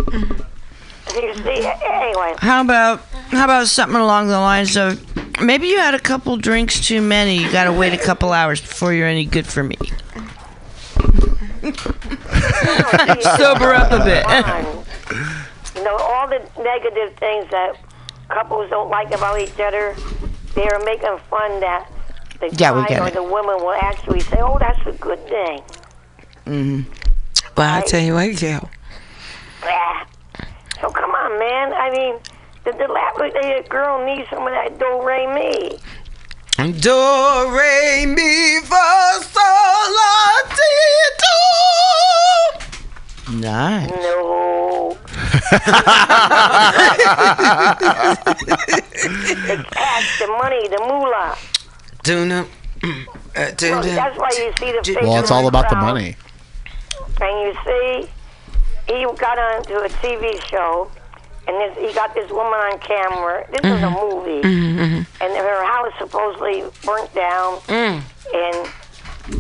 You see, anyway. How about something along the lines of maybe you had a couple drinks too many. You got to wait a couple hours before you're any good for me. Sober up a bit. All the negative things that couples don't like about each other, they are making fun that the Yeah, we guy get or it. the woman will actually say, "Oh, that's a good thing." Well, I'll tell you what, Gail. Ah. So come on, man. I mean, the dilapidated girl needs some of that do-re-mi. Do, re, mi, fa, sol, la, ti, do. Nice. No. The cash, the money, the moolah. Do, That's why you see the face Well, it's of all about the crowd. money. And you see, he got onto a TV show, and he got this woman on camera. This is a movie, and her house supposedly burnt down, and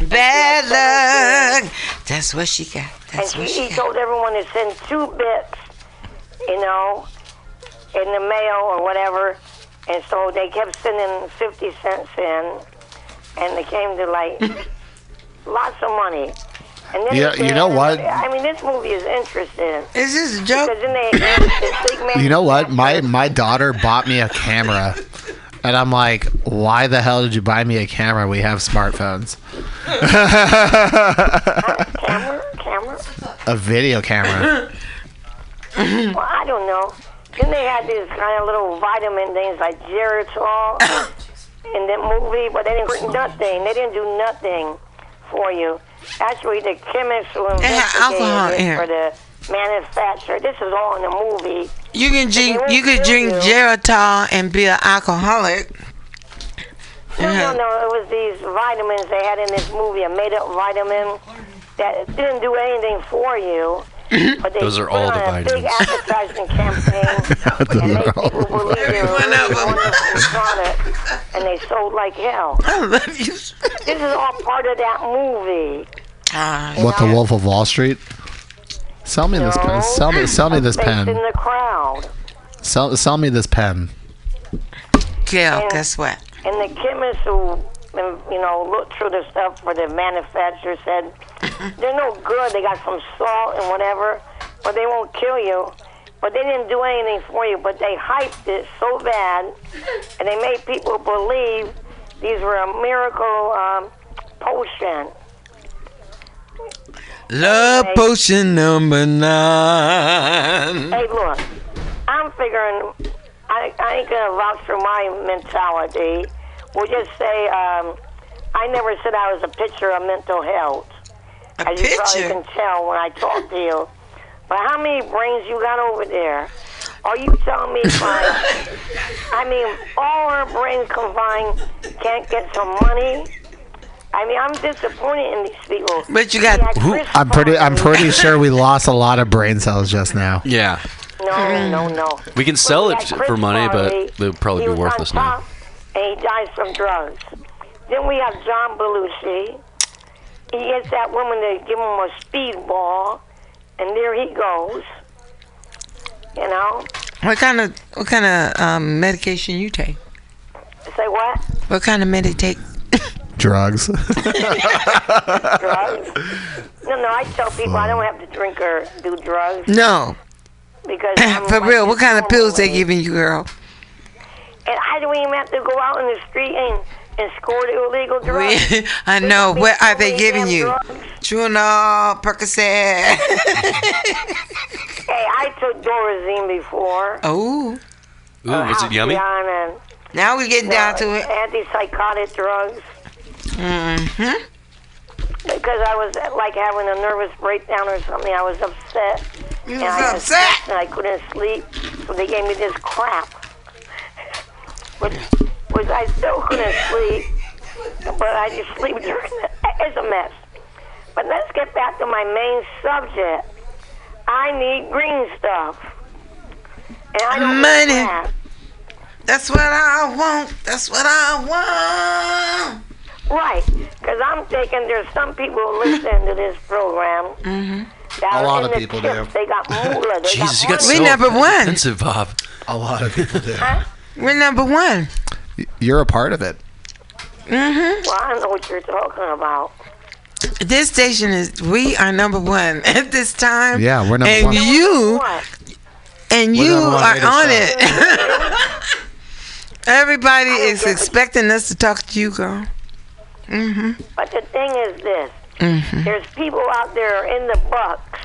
Bad luck. That's what she got. That's what he she got. told everyone to send 2 bits, in the mail or whatever, and so they kept sending 50 cents in, and they came to like lots of money. And then Yeah, they said, you know what? I mean, this movie is interesting. Is this a joke? Because then this big man. You know what? My daughter bought me a camera, and I'm like, why the hell did you buy me a camera? We have smartphones. Camera? A video camera. Well, I don't know. Then they had these kind of little vitamin things like Geritol in that movie, but they didn't do nothing. They didn't do nothing for you. Actually, the chemists who They had alcohol investigated in it it. for the manufacturer. This is all in the movie. You can drink. won't You could kill drink you. Geritol and be an alcoholic. No, it was these vitamins they had in this movie, a made-up vitamin that didn't do anything for you. But they Those are all the put on a big vitamins. advertising campaign and made people believe they were One of them. wonderful product, and they sold like hell. I love you. This is all part of that movie. What, the Wolf of Wall Street? Sell me this pen. Sell me this Based pen. in the crowd. Sell me this pen. Gail, guess what? And the chemists who, looked through the stuff for the manufacturer said, they're no good. They got some salt and whatever, but they won't kill you. But they didn't do anything for you, but they hyped it so bad, and they made people believe these were a miracle potion. Love Anyway. potion number 9. Hey, look, I'm figuring I ain't gonna vouch for my mentality. We'll just say I never said I was a picture of mental health. A As you probably picture? can tell when I talk to you. But how many brains you got over there? Are you telling me all our brains combined can't get some money? I'm disappointed in these people. But you got- I'm pretty sure we lost a lot of brain cells just now. Yeah. No. We can sell Well, it we had for Chris money, Farley. but they'll probably He be was worthless on now. top, and he dies from drugs. Then we have John Belushi. He gets that woman to give him a speedball, and there he goes. You know? What kind of medication you take? Say what? What kind of meditate? Drugs. Drugs? No, I tell people I don't have to drink or do drugs No. because I'm For like real, what this kind of pills they normal giving you, girl? And I don't even have to go out in the street and score the illegal drugs. I know. They What give are me they so giving many you? damn drugs. Junol, Percocet. Hey, I took Dorazine before. Oh. Ooh, was it yummy? Halcyon and, Now we getting down to it. Antipsychotic drugs. Mm-hmm. Because I was like having a nervous breakdown or something. I was upset. You And was I upset? And I couldn't sleep. So they gave me this crap. Which I still couldn't sleep. But I just sleep during it. It's a mess. But let's get back to my main subject. I need green stuff. And I don't Money. need that. That's what I want. That's what I want. Right, because I'm thinking there's some people listening to this program. That A are lot in of the people tips. do. They got moolah. They Jesus, you got money. We so number one. offensive, Bob. A lot of people do. Huh? We're number one. You're a part of it. Well, I don't know what you're talking about. This station we are number one at this time. Yeah, we're number and one. you What? and We're you number one are radio on show. it. Everybody is get it. expecting us to talk to you, girl. But the thing is this. There's people out there in the bucks,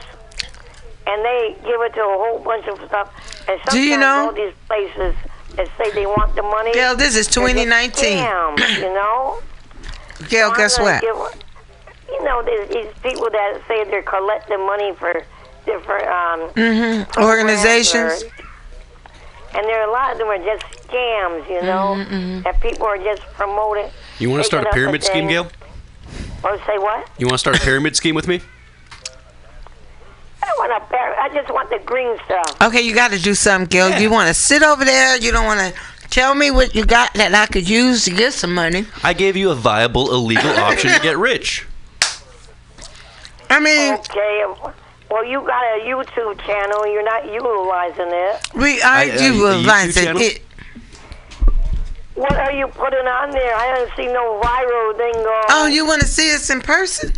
and they give it to a whole bunch of stuff. And sometimes Do you know? all these places that say they want the money. Gail, this is they're just 2019. Scams, you know? Gail, I'm guess gonna what? there's these people that say they're collecting money for different programs Organizations. and there are a lot of them are just scams, you know, that people are just promoting. You want to start a taking up pyramid scheme, thing. Gail? Or say what? You want to start a pyramid scheme with me? I don't want to bear. I just want the green stuff. Okay, you got to do something, Gail. You want to sit over there. You don't want to tell me what you got that I could use to get some money. I gave you a viable, illegal option to get rich. I mean, Okay. Well, you got a YouTube channel. You're not utilizing it. we a are YouTube utilizing channel? it. What are you putting on there? I don't see no viral thing going. Oh, you want to see us in person?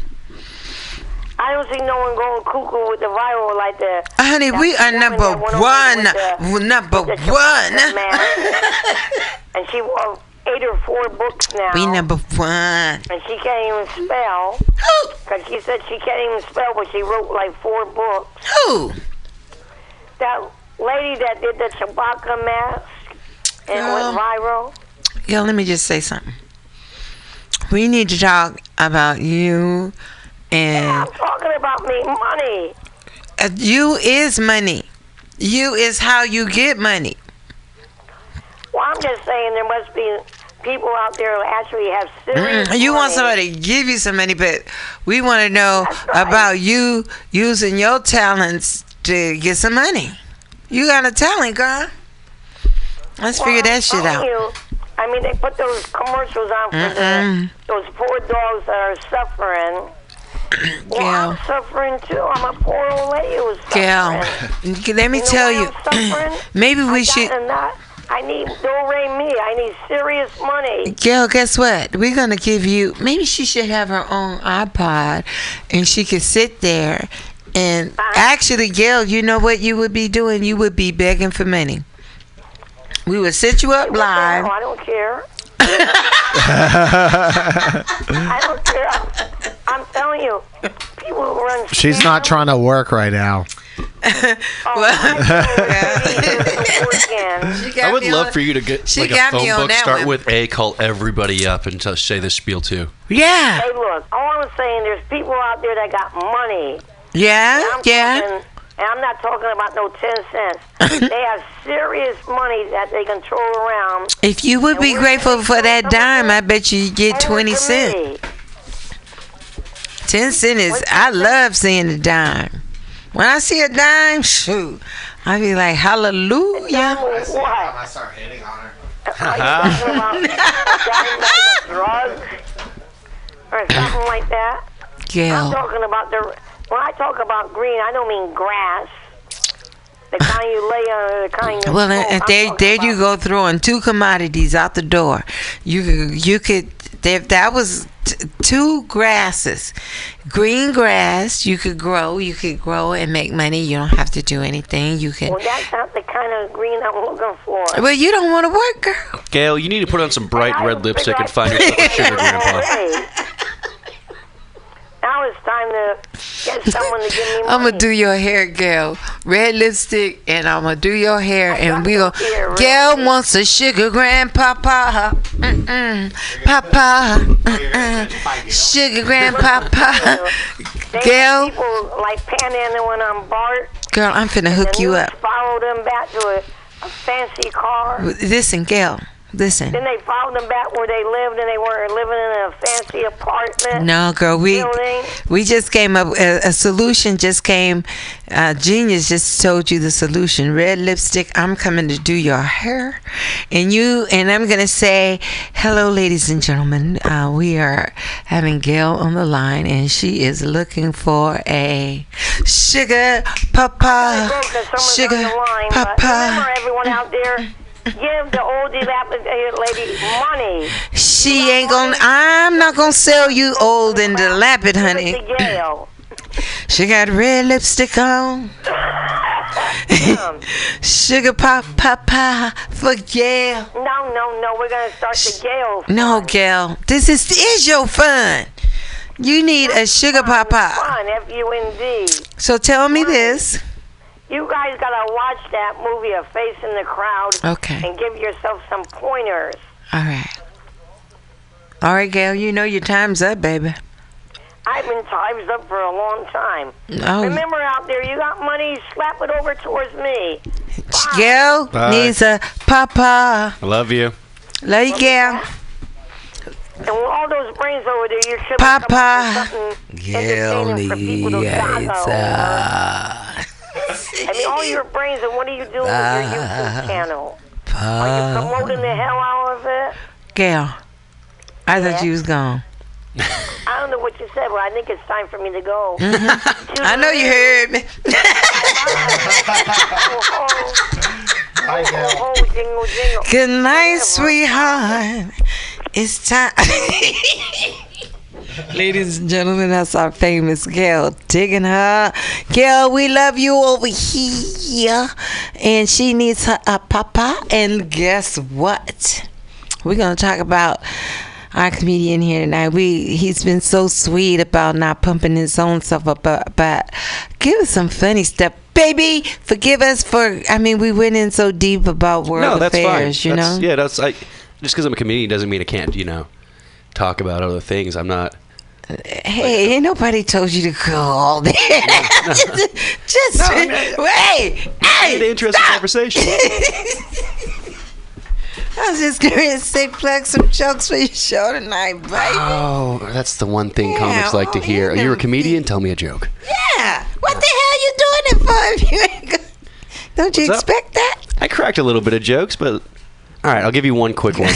I don't see no one going cuckoo with the viral like that. Honey, we are woman number that went over one. with Number the one. mask. And she wrote 8 or 4 books now. We number one. And she can't even spell. Who? Because she said she can't even spell, but she wrote like 4 books. Who? That lady that did the Chewbacca mask and Girl. went viral. Yo, let me just say something. We need to talk about you and I'm talking about me money. you is money. You is how you get money. Well, I'm just saying there must be people out there who actually have serious You want money. somebody to give you some money, but we want to know That's right. about you using your talents to get some money. You got a talent, girl. Let's figure that shit out. I mean, they put those commercials on for those poor dogs that are suffering. Well, I'm suffering too. I'm a poor old lady who's Gail, suffering. let me tell why you. I'm suffering? Maybe we should. I need do-re-mi. I need serious money. Gail, guess what? We're going to give you. Maybe she should have her own iPod and she could sit there. And actually, Gail, you know what you would be doing? You would be begging for money. We would set you up live. I don't care. I don't care. I'm telling you, people who run. She's not trying to work right now. I would love for you to get like a got me phone on book, that start one. with A, call everybody up and say this spiel too. Yeah. Hey, look, all I'm saying, there's people out there that got money. Yeah. And I'm not talking about no 10 cents. They have serious money that they can throw around. If you would be grateful for that dime, I bet you get 20 cents. 10 cents is, I love seeing a dime. When I see a dime, shoot, I be like, hallelujah. What? I start hitting on her. Are you talking about drugs or something like that? I'm Gail. talking about when I talk about green, I don't mean grass. The kind you lay on, the kind you Well, there you go, throwing two commodities out the door. You could if that was two grasses, green grass, you could grow and make money. You don't have to do anything. You can. Well, that's not the kind of green I'm looking for. Well, you don't want to work, girl. Gail, you need to put on some bright red lipstick and find yourself a sugar grandpa. Now it's time to get someone to give me money. I'm gonna do your hair, Gail. Red lipstick, and I'm gonna do your hair, and we gonna. Gail wants a sugar grandpapa. Papa. Sugar grandpapa. Gail. People like panhandling on BART. Girl, I'm finna hook you up. Follow them back to a fancy car. Listen, Gail. Listen. Then they followed them back where they lived, and they weren't living in a fancy apartment. No, girl, we just came up. A solution just came. Genius just told you the solution. Red lipstick. I'm coming to do your hair, and I'm gonna say, hello, ladies and gentlemen. We are having Gail on the line, and she is looking for a sugar papa. Sugar papa. Remember, everyone out there. Give the old dilapidated lady money. She ain't gonna. I'm not gonna sell you old and dilapidated, honey. She got red lipstick on. Sugar papa for Gail. No. We're gonna start the Gail. No, Gail. This is your fun. You need a sugar papa. Fun, F-U-N-D. So tell me this. You guys gotta watch that movie, A Face in the Crowd. Okay. And give yourself some pointers. All right, Gail. You know your time's up, baby. I've been times up for a long time. Oh. Remember out there, you got money, slap it over towards me. Bye. Gail needs a papa. I love you. Love you, Gail. And with all those brains over there, you should Papa. Gail needs I mean, all your brains, and what are you doing with your YouTube channel? Are you promoting the hell out of it? Gail, I thought you was gone. I don't know what you said, but I think it's time for me to go. I know you heard me. Jingle, jingle. Good night, sweetheart. It's time. Ladies and gentlemen, that's our famous Gail. Digging her. Gail, we love you over here. And she needs her papa. And guess what? We're going to talk about our comedian here tonight. He's been so sweet about not pumping his own stuff up, but give us some funny stuff. Baby, forgive us for, we went in so deep about world affairs, fine. You know? Yeah, just because I'm a comedian doesn't mean I can't, talk about other things. I'm not. Hey, ain't nobody told you to go all there. Hey, an interesting conversation. I was just going to say, plug some jokes for your show tonight, baby. Oh, that's the one thing comics like to hear. Are you a comedian? Tell me a joke. Yeah. What the hell you doing it for if you ain't Don't you What's up? expect that? I cracked a little bit of jokes, but all right, I'll give you one quick one.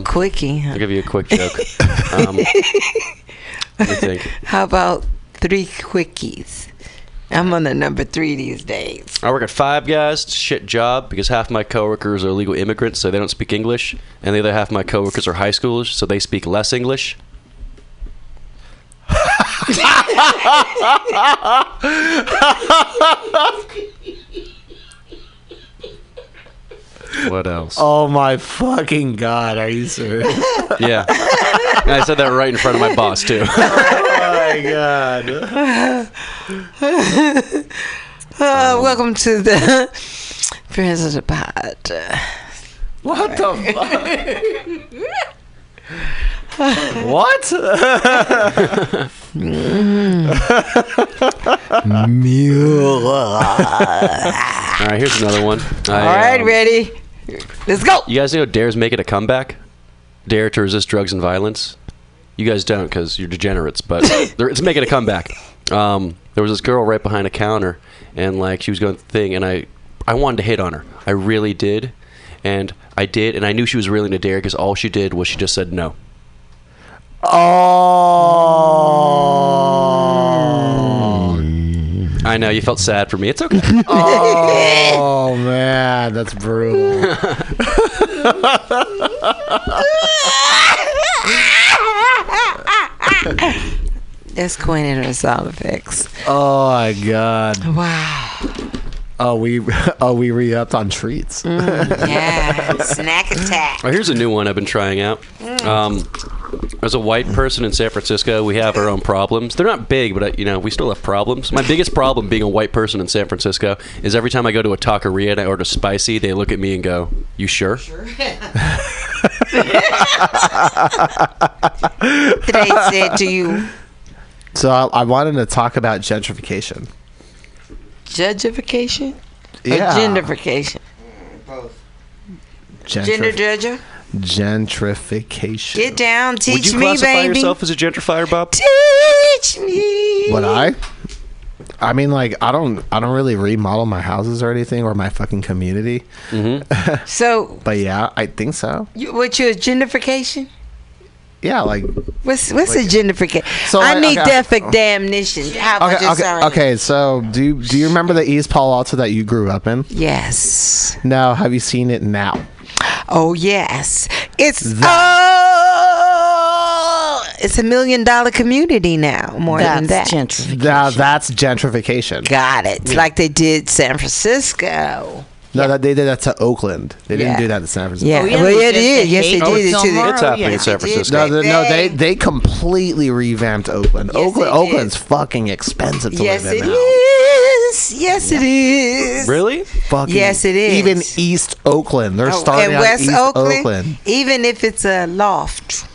Quickie. Huh? I'll give you a quick joke. Let me think. How about 3 quickies? I'm on the number 3 these days. I work at Five Guys. It's a shit job because half my coworkers are illegal immigrants, so they don't speak English, and the other half of my coworkers are high schoolers, so they speak less English. What else? Oh my fucking god! Are you serious? Yeah, and I said that right in front of my boss too. Oh my god! Welcome to the Friends of the Pod. What the fuck? What? All right, here's another one. All right, ready? Let's go. You guys know Dare's making a comeback? Dare to resist drugs and violence. You guys don't because you're degenerates, but it's making a comeback. There was this girl right behind a counter, and like she was going through the thing, and I wanted to hit on her. I really did, and I did, and I knew she was willing to dare because all she did was she just said no. Oh. I know you felt sad for me. It's okay. Oh man, that's brutal. That's Qwen and her sound effects. Oh my god. Wow. Oh, we re-upped on treats. Yeah. Snack attack. Oh, here's a new one I've been trying out. As a white person in San Francisco, we have our own problems. They're not big, but we still have problems. My biggest problem being a white person in San Francisco is every time I go to a taqueria and I order spicy, they look at me and go, "You sure?" They said to you, So I wanted to talk about gentrification. judgification? Yeah. Or gentrification? Gender judger? Gentrification. Get down. Would Teach you me, classify baby. yourself as a gentrifier, Bob? Teach me. What I mean, like, I don't really remodel my houses or anything or my fucking community. So, But yeah, I think so. what you a gentrification? Yeah, like. What's a gentrification? So, I like, need okay. death for damnation. How about you, sorry? Okay. So, do you remember the East Palo Alto that you grew up in? Yes. No. Have you seen it now? Oh yes. It's it's $1 million community now. More than that. That's gentrification. That's gentrification. Got it. It's like they did San Francisco. No, that they did that to Oakland. They didn't do that to San Francisco. Yeah. Oh, yeah, Well, they yeah, it did. is. They Yes, hate they did it to tomorrow. the. It's happening yeah. in San They did. Francisco. They completely revamped Oakland. Yes, Oakland, they did. Oakland's fucking expensive to Yes, live in it now. is. Yes, it is. Really? Fucking, Yes, it is. Even East Oakland, they're starting in out West East Oakland, Oakland. even if it's a loft.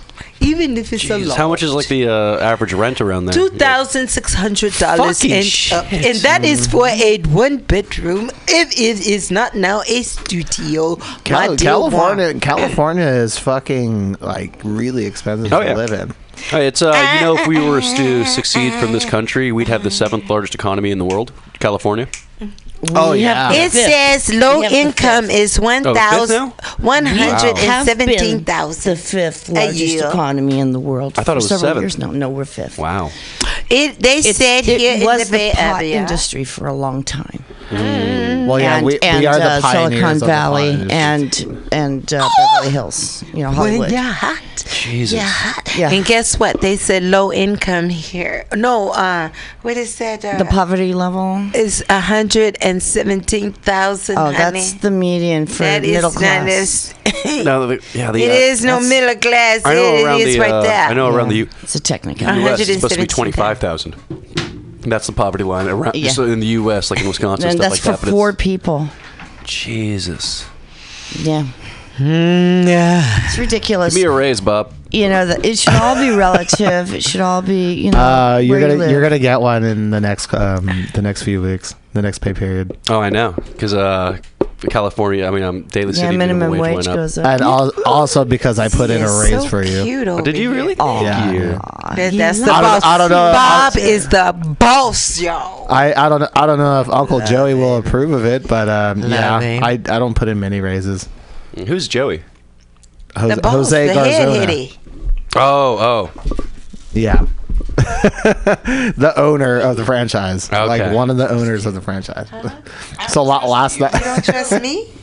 Even if it's a Jeez, loft. how much is like the average rent around there? $2,600, Fucking and shit. that is for a 1-bedroom. If it is not now a studio, my dear one. California is fucking like really expensive Oh, to yeah. live in. Hey, it's if we were to succeed from this country, we'd have the 7th largest economy in the world, California. Oh We yeah. have It fifth. says low We have the income fifth. is fifth now? 117,000 the fifth a largest year. economy in the world. I thought it for was several seventh. years now. No, we're fifth. Wow. They said here it in was the Bay pot Area. industry for a long time. Well, yeah, and we are the pioneers Silicon of the Valley industry. and Beverly Hills. Hollywood. When you're hot. Jesus. You're hot. Yeah. And guess what? They said low income here. No, what is that? The poverty level. Is 117,000. Oh, honey. that's the median for That is middle not class. No, it is no middle class. I know It around is the right there. I know around the It's a technical. U.S. it's supposed to be 117,000. 25,000. That's the poverty line around Yeah. so in the U.S., like in Wisconsin, And stuff that's like for that. 4 people. Jesus. Yeah. Yeah. It's ridiculous. Give me a raise, Bob. It should all be relative. It should all be, You're where you gonna live. you're gonna get one in the next few weeks, the next pay period. Oh, I know, because California. I mean, Daly City minimum wage went up. goes up. And also because I put in a raise for you. Cute over Did you here. really? Yeah. You. That's the I boss. don't know. Bob is the boss, y'all. I don't know if Uncle Joey will approve of it, but yeah, him. I don't put in many raises. Who's Joey? The boss, Jose the Garzona. head hitty. Oh. Yeah. The owner of the franchise. Okay. Like one of the owners of the franchise. So last night You don't trust me?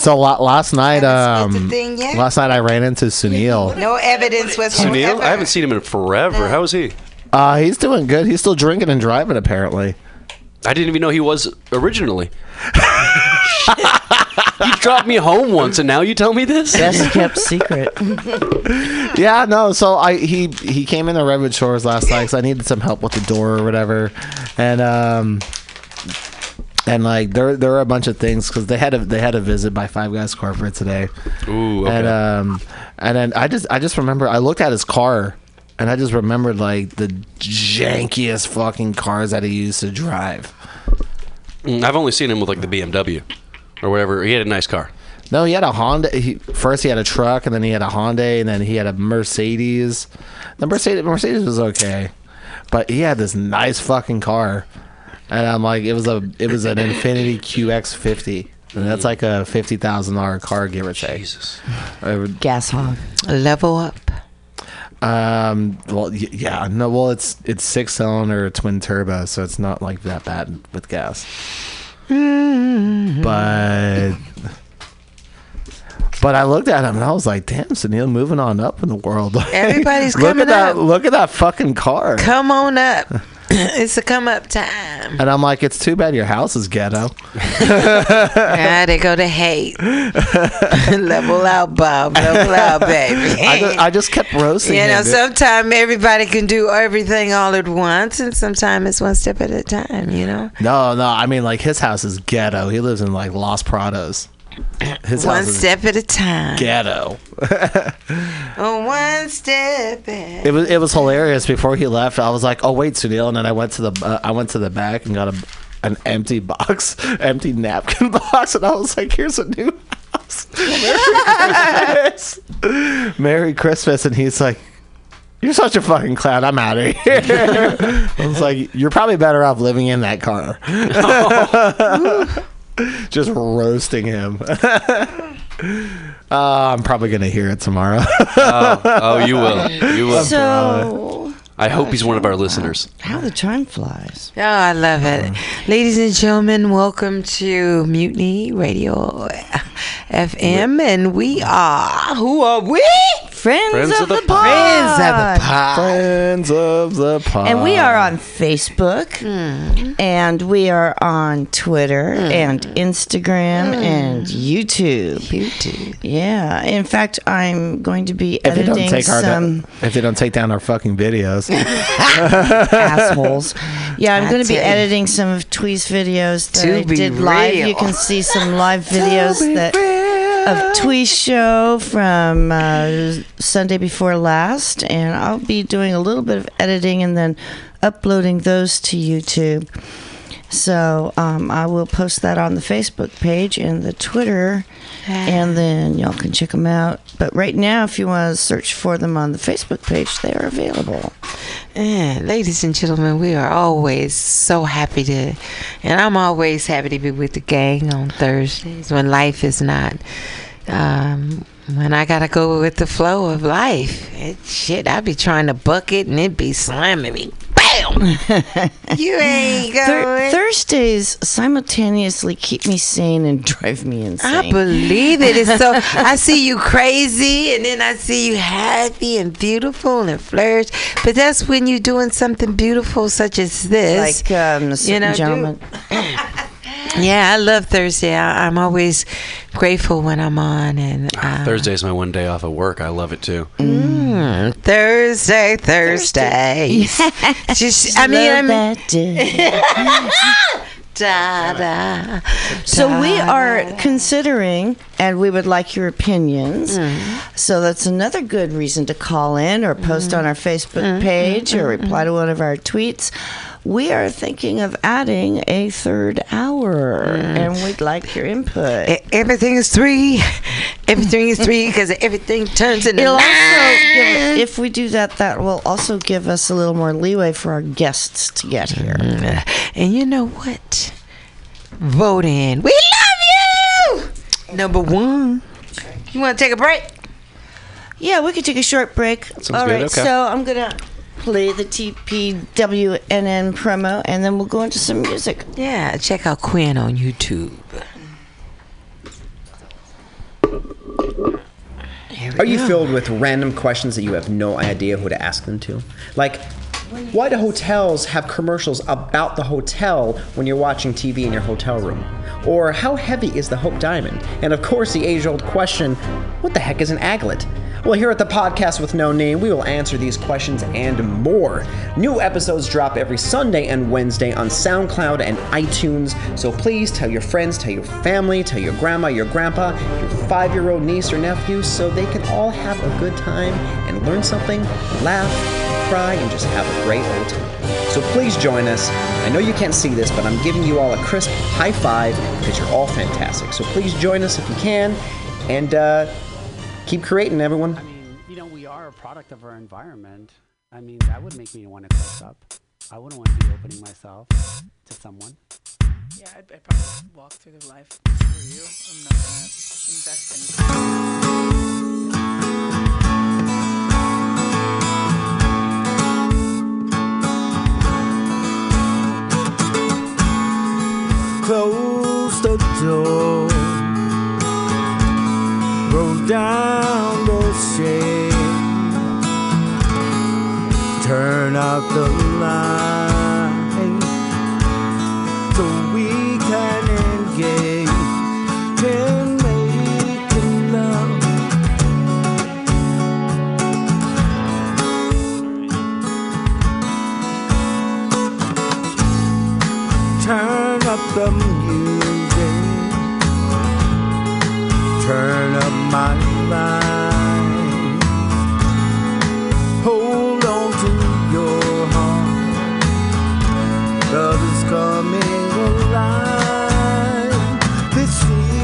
last night Haven't split the thing yet? last night I ran into Sunil. No evidence whatsoever. Sunil? I haven't seen him in forever. How is he? He's doing good. He's still drinking and driving apparently. I didn't even know he was originally. You dropped me home once, and now you tell me this? Best kept secret. Yeah, no. So he came into Redwood Shores last night because I needed some help with the door or whatever, and like there were a bunch of things because they had a visit by Five Guys corporate today. Ooh, okay. And then I just remember I looked at his car and I just remembered like the jankiest fucking cars that he used to drive. I've only seen him with like the BMW or whatever. He had a nice car. No, he had a Honda. First he had a truck, and then he had a Hyundai, and then he had a Mercedes. The Mercedes was okay, but he had this nice fucking car, and I'm like, it was an Infiniti QX50, and that's like a $50,000 car, give or take. Jesus. Gas hog. Level up. Well, yeah, no, well, it's 6-cylinder twin turbo, so it's not like that bad with gas. But I looked at him and I was like, damn, Sunil, moving on up in the world. Everybody's look coming at that, up. Look at that fucking car. Come on up. It's a come up time. And I'm like, it's too bad your house is ghetto. They go to hate. Level out, Bob. Level out, baby. I just kept roasting You know, him. sometimes everybody can do everything all at once, and sometimes it's one step at a time, you know? No, I mean, like, his house is ghetto. He lives in, like, Los Prados. His One house is step at a time. ghetto. One step at It was hilarious. Before he left, I was like, "Oh wait, Sunil," and then I went to the back and got an empty napkin box, and I was like, "Here's a new house, Merry Christmas," and he's like, "You're such a fucking clown. I'm out of here." I was like, "You're probably better off living in that car." Just roasting him. I'm probably gonna hear it tomorrow. Oh, you will. You will. So, I hope he's one of our listeners. how the time flies. Oh, I love it. Ladies and gentlemen, welcome to Mutiny Radio FM, and we are, who are we? Friends of the pod. Friends of the pod. Friends of the pod. And we are on Facebook, and we are on Twitter, and Instagram, and YouTube. Yeah. In fact, I'm going to be If they don't editing take some if they don't take down our fucking videos. assholes. Yeah, I'm I going to be tell you. editing some of Twee's videos that To I be did live. real. You can see some live videos of Twee's show from Sunday before last, and I'll be doing a little bit of editing and then uploading those to YouTube. So I will post that on the Facebook page and the Twitter, and then y'all can check them out. But right now, if you want to search for them on the Facebook page, they are available. And ladies and gentlemen, we are always so happy to, and I'm always happy to be with the gang on Thursdays when life is not, when I gotta go with the flow of life. I be trying to buck it and it be slamming me. Bam! You ain't going. Thursdays simultaneously keep me sane and drive me insane. I believe it. It's so. I see you crazy, and then I see you happy and beautiful and flourish. But that's when you're doing something beautiful, such as this. Like a certain gentleman. Yeah, I love Thursday. I'm always grateful when I'm on, and Thursday's my one day off of work. I love it too. Thursday. Just, I mean, that day. da. So we are considering, and we would like your opinions. So that's another good reason to call in or post on our Facebook page or reply to one of our tweets. we are thinking of adding a third hour, and we'd like your input. Everything is three. Everything is three because everything turns into It'll nine. also if we do that, that will also give us a little more leeway for our guests to get here. And you know what? Vote in. We love you! Number one. You want to take a break? Yeah, we could take a short break. Sounds All good, right, okay. so I'm going to play the TPWNN promo, and then we'll go into some music. Yeah, check out Qwen on YouTube. Are you filled with random questions that you have no idea who to ask them to? Like, why do hotels have commercials about the hotel when you're watching TV in your hotel room? Or how heavy is the Hope Diamond? And of course, the age-old question, what the heck is an aglet? Well, here at the Podcast with No Name, we will answer these questions and more. New episodes drop every Sunday and Wednesday on SoundCloud and iTunes, so please tell your friends, tell your family, tell your grandma, your grandpa, your 5-year-old niece or nephew, so they can all have a good time and learn something, laugh, cry, and just have a great old time. So please join us. I know you can't see this, but I'm giving you all a crisp high five because you're all fantastic. So please join us if you can, and keep creating, everyone. I mean, you know, we are a product of our environment. I mean, that would make me want to close up. I wouldn't want to be opening myself to someone. Yeah, I'd probably walk through the life for you. I'm not gonna invest Close the door, roll down the shade, turn out the light so we can engage in making love. Turn up the music, turn up my life, hold on to your heart, love is coming alive this evening.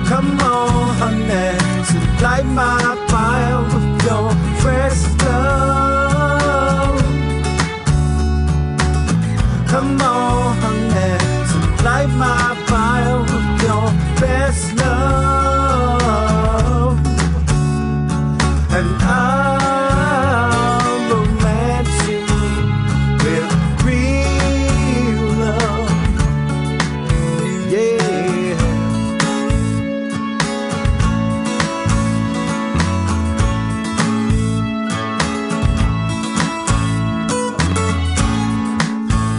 Come on, honey, so light my fire with your fresh love. Come on, honey, so light my fire with your best love. And I'll romance you with real love. Yeah.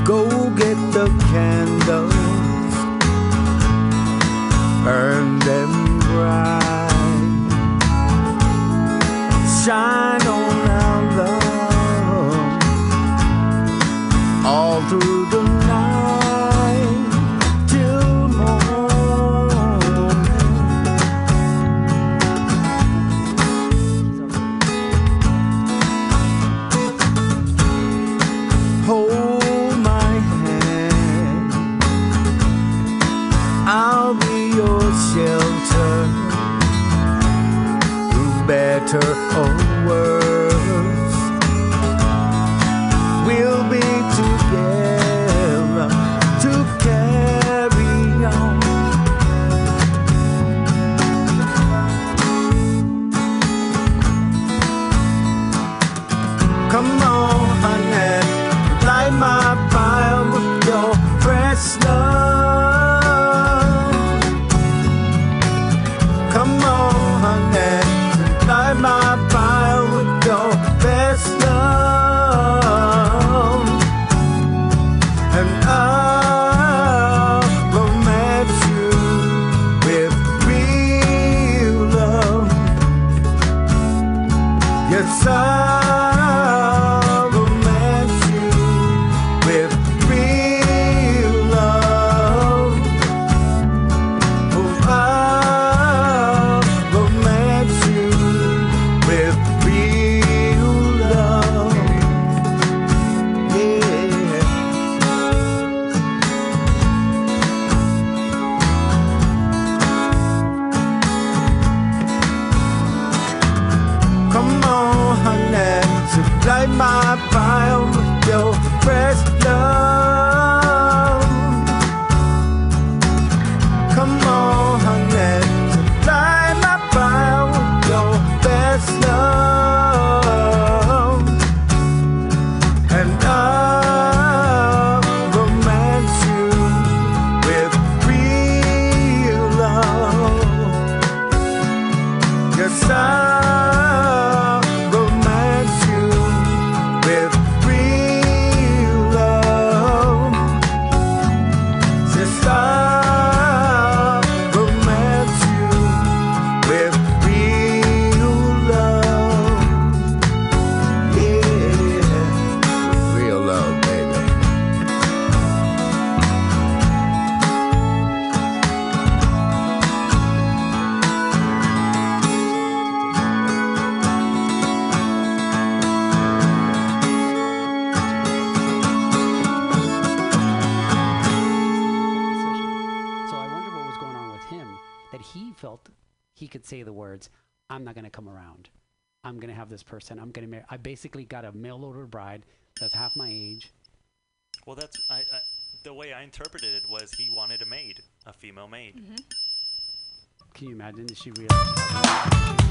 Go get the candles, burn them bright, shine on our love all through the night till morning. Hold my hand, I'll be your shelter through better or worse. We'll be together to carry on. Come on, honey, light my fire with your fresh love. Come on, honey, light my fire. he could say the words, I'm not going to come around. I'm going to have this person. I'm going to marry. I basically got a mail-order bride that's half my age. Well, that's the way I interpreted it was he wanted a maid, a female maid. Mm-hmm. Can you imagine that she realized?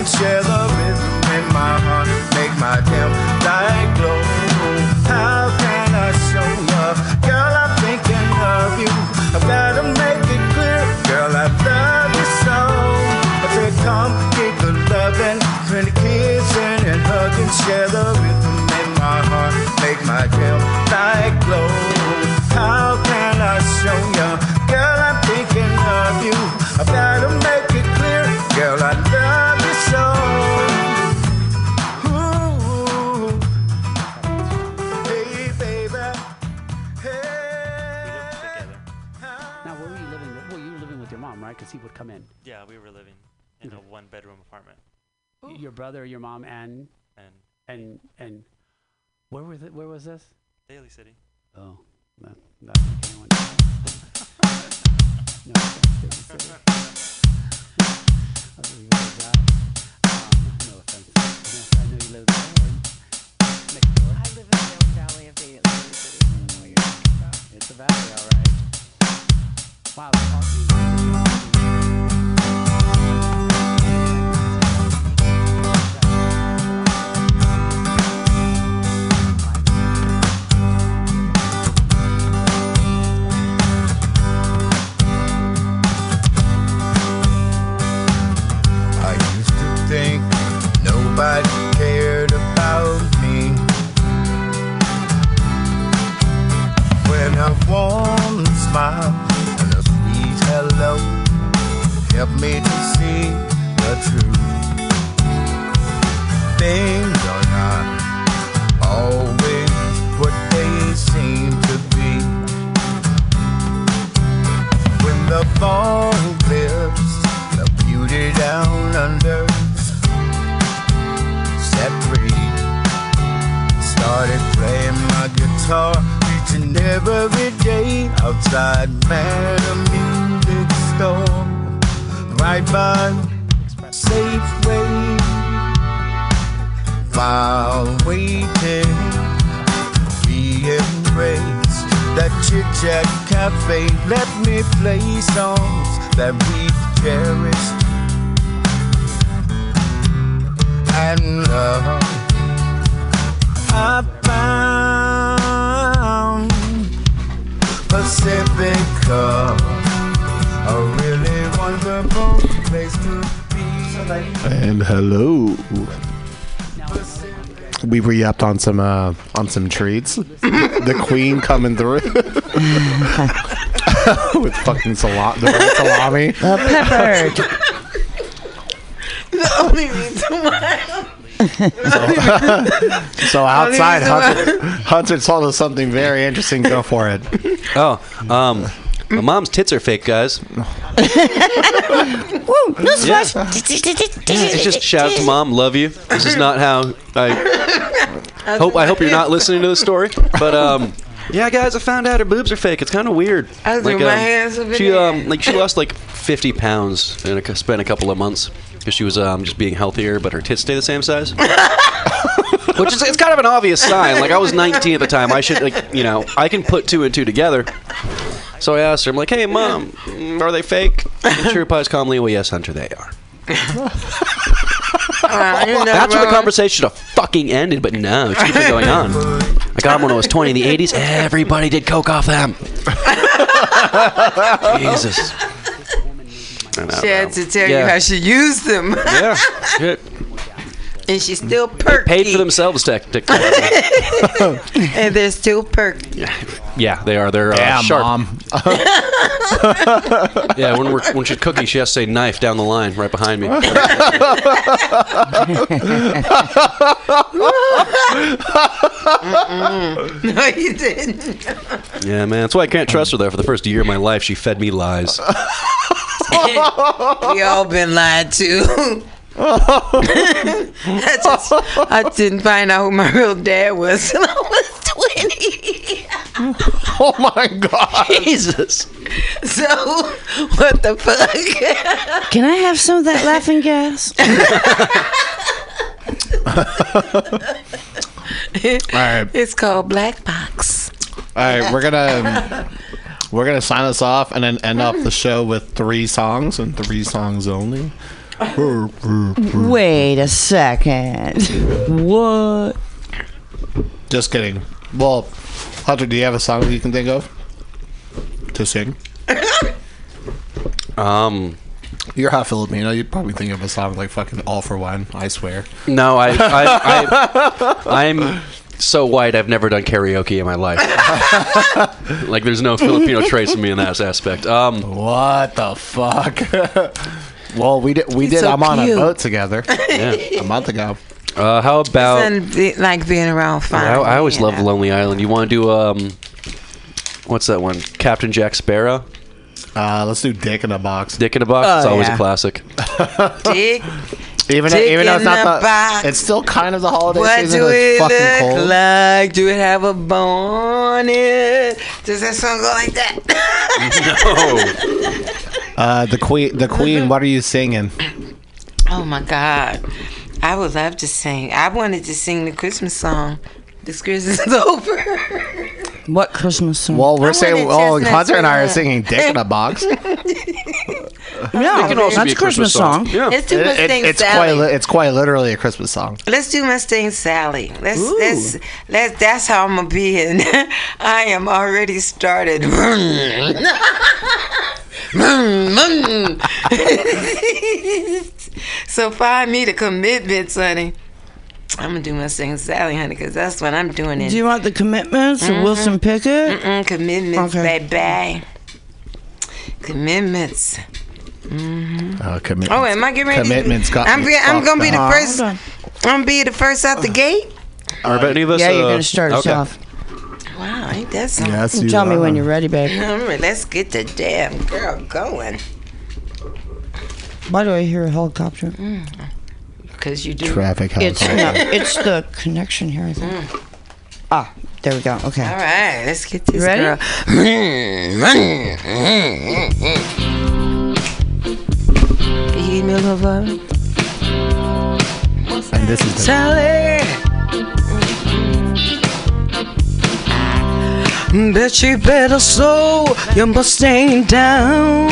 Share the rhythm in my heart. share the rhythm in my heart, make my tail light glow. How can I show you, girl, I'm thinking of you. I've gotta make it clear, girl, I love you so. Ooh, hey, baby, hey. Now, where were you living? Well, you were living with your mom, right? Because he would come in. Yeah, we were living in a one-bedroom apartment. Your brother, your mom, and where was this? Daly City. Oh, that's okay. No, Daly City. I'll leave it at that. No offense. Yes, I know you live there. Next door. I live in the valley of Daly City. I don't know what you're talking about. It's a valley, all right. Wow. Think nobody cared about me. When a warm smile and a sweet hello helped me to see the truth. Things are not always what they seem to be. When the fall clears the beauty down under, set free, started playing my guitar each and every day outside Madam Music Store, right by Safeway, while waiting we embrace that chit-chat cafe. Let me play songs that we cherished and love. I found Pacifica, a really wonderful place to be. And hello. We re-upped on some treats. The Queen coming through with fucking salami. Peppered. The only reason why. So outside, Hunter told us something very interesting. Go for it. Oh, my mom's tits are fake, guys. Woo, newsflash. It's just shout out to mom, love you. This is not how I hope you're not listening to the story. But yeah, guys, I found out her boobs are fake. It's kind of weird. I threw my hands up in she there. she lost like 50 pounds and spent a couple of months because she was just being healthier, but her tits stay the same size. Which is, it's kind of an obvious sign. Like, I was 19 at the time. I should, like, I can put two and two together. So I asked her, I'm like, hey, Mom, are they fake? And she replies calmly, well, yes, Hunter, they are. That's where the conversation should have fucking ended, but no, it keeps going on. I got them when I was 20 in the 80s. Everybody did coke off them. Jesus. She had to tell you how she used them. Yeah, shit. And she's still perky. They paid for themselves, technically. And they're still perky. Yeah, they are. They're sharp. Mom. Yeah, when she's cooking, she has to say knife down the line right behind me. No, you didn't. Yeah, man. That's why I can't trust her, though. For the first year of my life, she fed me lies. We all been lied to. I didn't find out who my real dad was until I was 20. Oh my God. Jesus. So, what the fuck? Can I have some of that laughing gas? All right. It's called Black Box. All right, we're gonna sign us off and then end off the show with 3 songs and 3 songs only. Wait a second. What? Just kidding. Well, Hunter, do you have a song that you can think of to sing? You're half Filipino. You'd probably think of a song like fucking All for One, I swear. No, I'm so white, I've never done karaoke in my life. Like, there's no Filipino trace of me in that aspect. What the fuck? Well, we did. so I'm on a cute. boat together Yeah. a month ago. How about... Like being around fine. I always love Lonely Island. You want to do, what's that one? Captain Jack Sparrow? Let's do Dick in a Box. Dick in a Box? It's always yeah. a classic. Dick. Even Dick though it's in not the box. it's still kind of the holiday What season. do It's it fucking look cold. like? Do it have a bone in it? Does that song go like that? No. The Queen. What are you singing? Oh my God. I would love to sing. I wanted to sing the Christmas song. This Christmas is over. What Christmas song? Well, we're I saying, wanted Hunter and I are chestnuts singing Dick in a Box. yeah, can also that's be a Christmas song. Yeah. Let's do Mustang It's Sally. quite literally a Christmas song. Let's do Mustang Sally. Let's that's how I'm gonna be in. I am already started. So find me the commitments, honey. I'm gonna do Mustang Sally, honey, because that's what I'm doing. Do you want the Commitments or Wilson Pickett? Commitments, Okay. baby. Commitments. Commitments. Oh, am I getting ready? Commitments got I'm me gonna be the fucked up. first. I'm gonna be the first out the gate. Are any of us... Yeah, you're going to start us okay. off. Wow, ain't that something? Yes, you Tell me are. when you're ready, babe. All right, let's get the damn girl going. Why do I hear a helicopter? Because you do. Traffic. It's helicopter. no, it's the connection here, I think. Ah, there we go. Okay. All right, let's get this ready? girl. Can you give me a little vibe? And this is the Sally. Bet you better slow your Mustang down.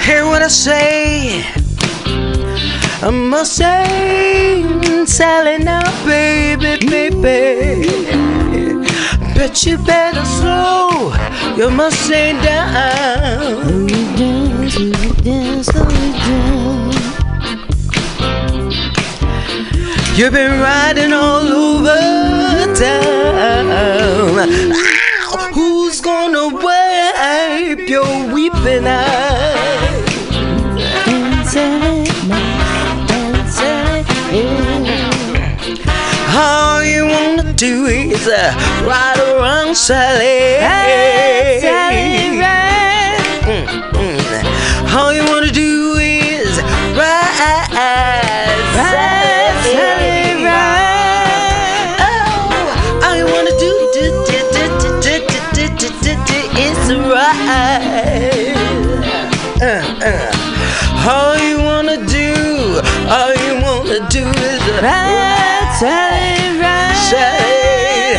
Hear what I say? A Mustang Sally now, baby, baby. Bet you better slow your Mustang down. You've been riding all over town. Ow! Who's gonna wipe your weeping eyes? All you wanna do is ride around, Sally. All you wanna do is ride, Sally. Oh, all you wanna do is ride. All you wanna do is ride, Sally, ride. Sally,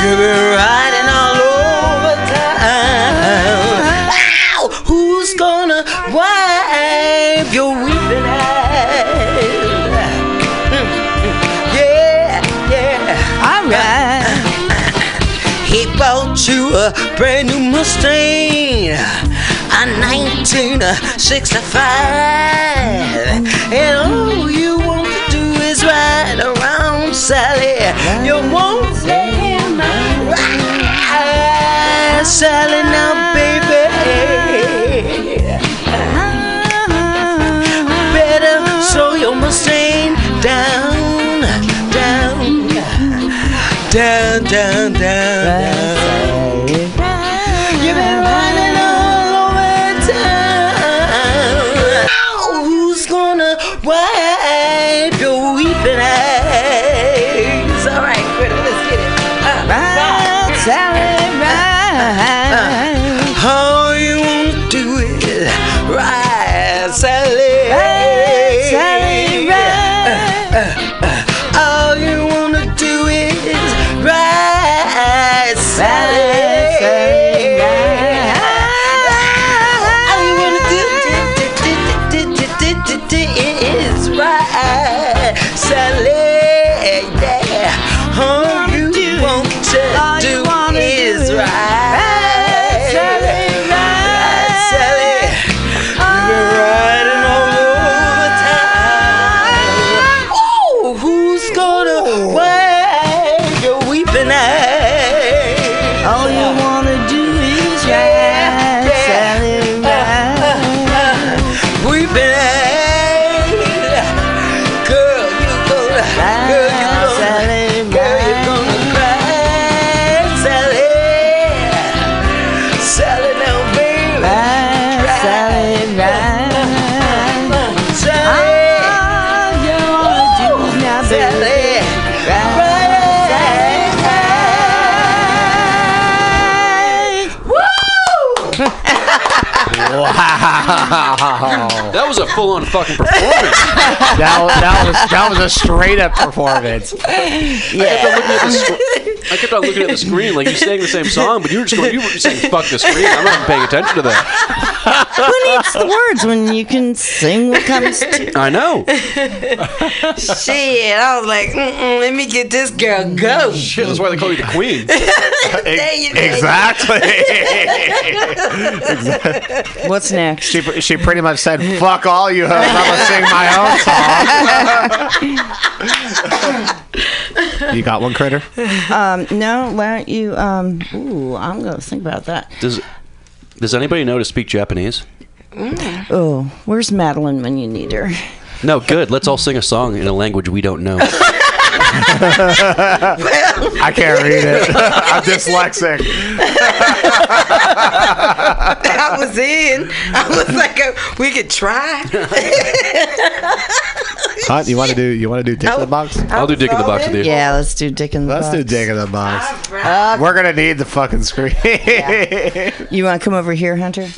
you've been riding all over town. Ow! Who's gonna wipe your weeping eyes? Yeah, yeah. All right. He bought you a brand new Mustang, a 1965, and all you want to do is ride around, Sally. You won't let him ride, Sally, now, baby. Better slow your Mustang down, down, down, down, down. You've been riding all over town. Who's gonna wipe your weeping eyes? All right, Critter, let's get it. Ride, Sally, ride. All you wanna do is ride, Sally. Ride, Sally, ride. All you wanna do is ride, Sally. Wow. That was a full-on fucking performance. That was a straight up performance. I kept on looking at the screen like you sang the same song, but you were saying fuck the screen. I'm not paying attention to that. Who needs the words when you can sing what comes to? I know. Shit, I was like, let me get this girl go. Shit, that's why they call you the queen. Exactly. What's next? She pretty much said, "Fuck all you hoes. I'm gonna sing my own song." You got one, Critter? No. Why don't you? Ooh, I'm gonna think about that. Does anybody know to speak Japanese? Oh, where's Madeline when you need her? No, good. Let's all sing a song in a language we don't know. I can't read it. I'm dyslexic. I was in. I was like, we could try. Huh? You want to do Dick in the Box? I'll do Dick in the Box with you. Yeah, let's do Dick in the Box. Let's do Dick in the Box. We're gonna need the fucking screen. Yeah. You want to come over here, Hunter?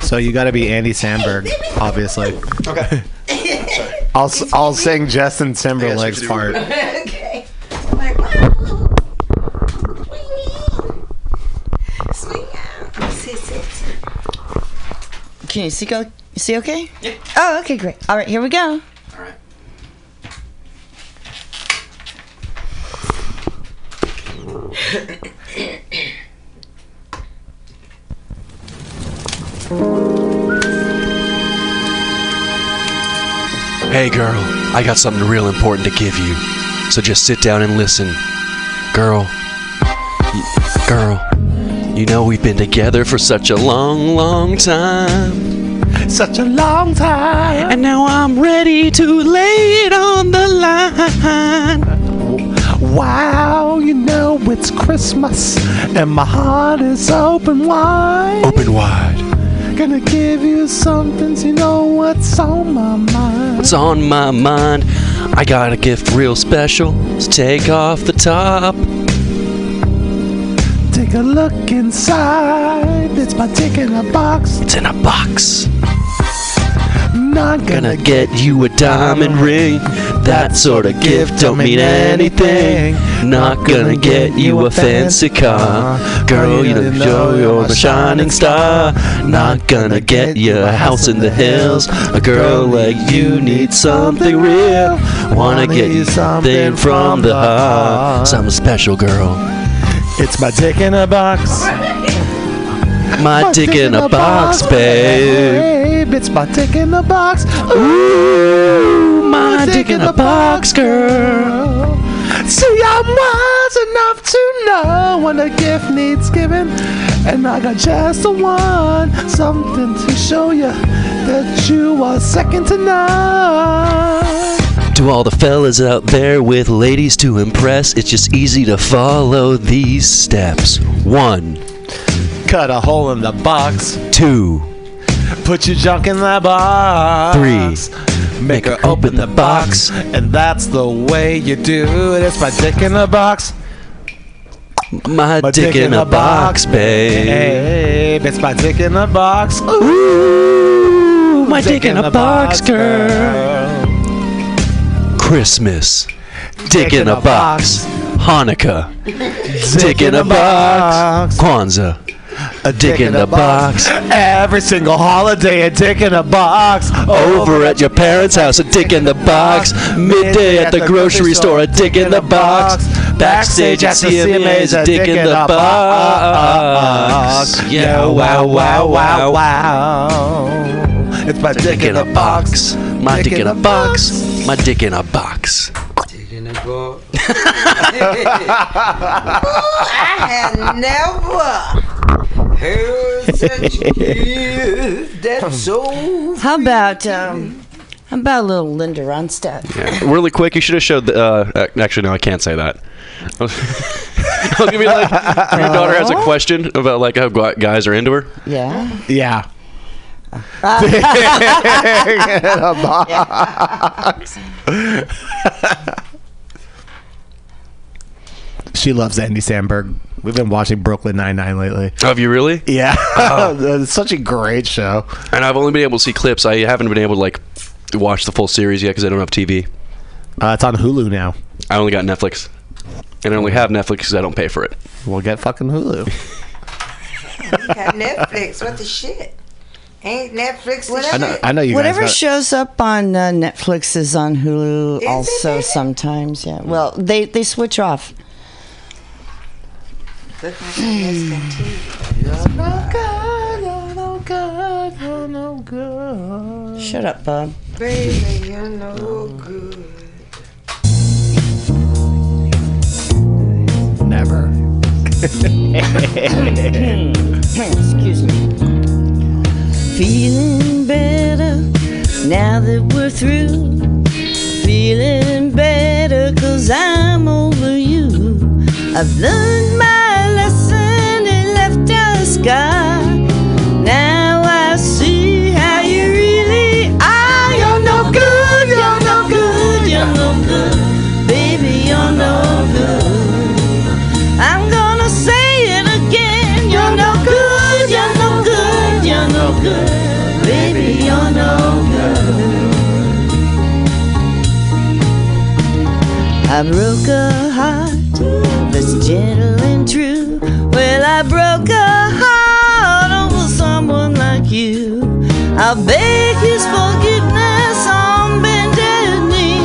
So you got to be Andy Samberg, obviously. Okay. I'll sing Justin Timberlake's part. Okay. Can you see okay? Yeah. Oh, okay, great. All right, here we go. All right. Hey girl, I got something real important to give you. So just sit down and listen. Girl, you know we've been together for such a long, long time. Such a long time. And now I'm ready to lay it on the line. Wow, you know it's Christmas and my heart is open wide. Open wide. Gonna give you something so you know what's on my mind. What's on my mind? I got a gift real special. Let's take off the top. Take a look inside. It's my dick in a box. It's in a box. Not Gonna get you a diamond ring. That sort of gift don't mean anything. Not gonna get you a fancy car. Girl, you know you're the shining star. Not gonna get you a house in the hills. A girl like you needs something real. Wanna get you something from the heart. Something special, girl. It's my dick in a box. My dick in a box, babe. It's my dick in a box. Ooh, my dick in a box, girl. See, I'm wise enough to know when a gift needs giving, and I got just the one, something to show you that you are second to none. To all the fellas out there with ladies to impress, it's just easy to follow these steps. 1, Cut a hole in the box. 2, Put your junk in the box. 3, Make her open the box. And that's the way you do it. It's my dick in a box. my dick in a box, babe. It's my dick in a box. Ooh, my dick in a box, girl. Christmas, dick in a box. Hanukkah, dick in a box. Kwanzaa, a dick in a box. Every single holiday, a dick in a box. Over at your parents' house, a dick in the box. Midday at the grocery store, a dick in the box. Backstage at CMA's, a dick in the box. Yeah, wow, wow, wow, wow. It's my Dick in a box. My dick in a box. My dick in a box. I had never heard such gift. That's so. How about a little Linda Ronstadt? Yeah. Really quick, you should have showed the. Actually, no, I can't say that. I was gonna be like, your daughter has a question about like how guys are into her. Yeah. Yeah. Dick in a box. She loves Andy Samberg. We've been watching Brooklyn Nine-Nine lately. Oh, have you really? Yeah. It's such a great show. And I've only been able to see clips. I haven't been able to like watch the full series yet because I don't have TV. It's on Hulu now. I only got Netflix. And I only have Netflix because I don't pay for it. We'll get fucking Hulu. We got Netflix. What the shit? Ain't Netflix the shit? I know you Whatever guys. shows up on Netflix is on Hulu also sometimes. Yeah. Well, they switch off. Look like it's continued. You're no good. You're no good. Shut up, Bob. Baby, you're no good. Never. Excuse me. Feeling better now that we're through. Feeling better 'cause I'm over you. I've learned my lesson and left a scar. Now I see how you really are. You're no good, you're no good, you're no good. Baby, you're no good. I'm gonna say it again. You're no good, you're no good, you're no good. Baby, you're no good. I broke a heart that's gentle and true. Well, I broke a heart over someone like you. I'll beg his forgiveness on bended knee.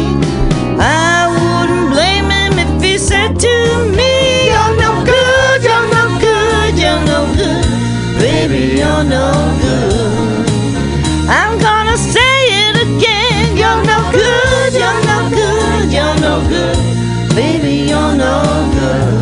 I wouldn't blame him if he said to me, you're no good, you're no good, you're no good. Baby, you're no good. I'm gonna say it again. You're no good, you're no good, you're no good. Baby, you're no good.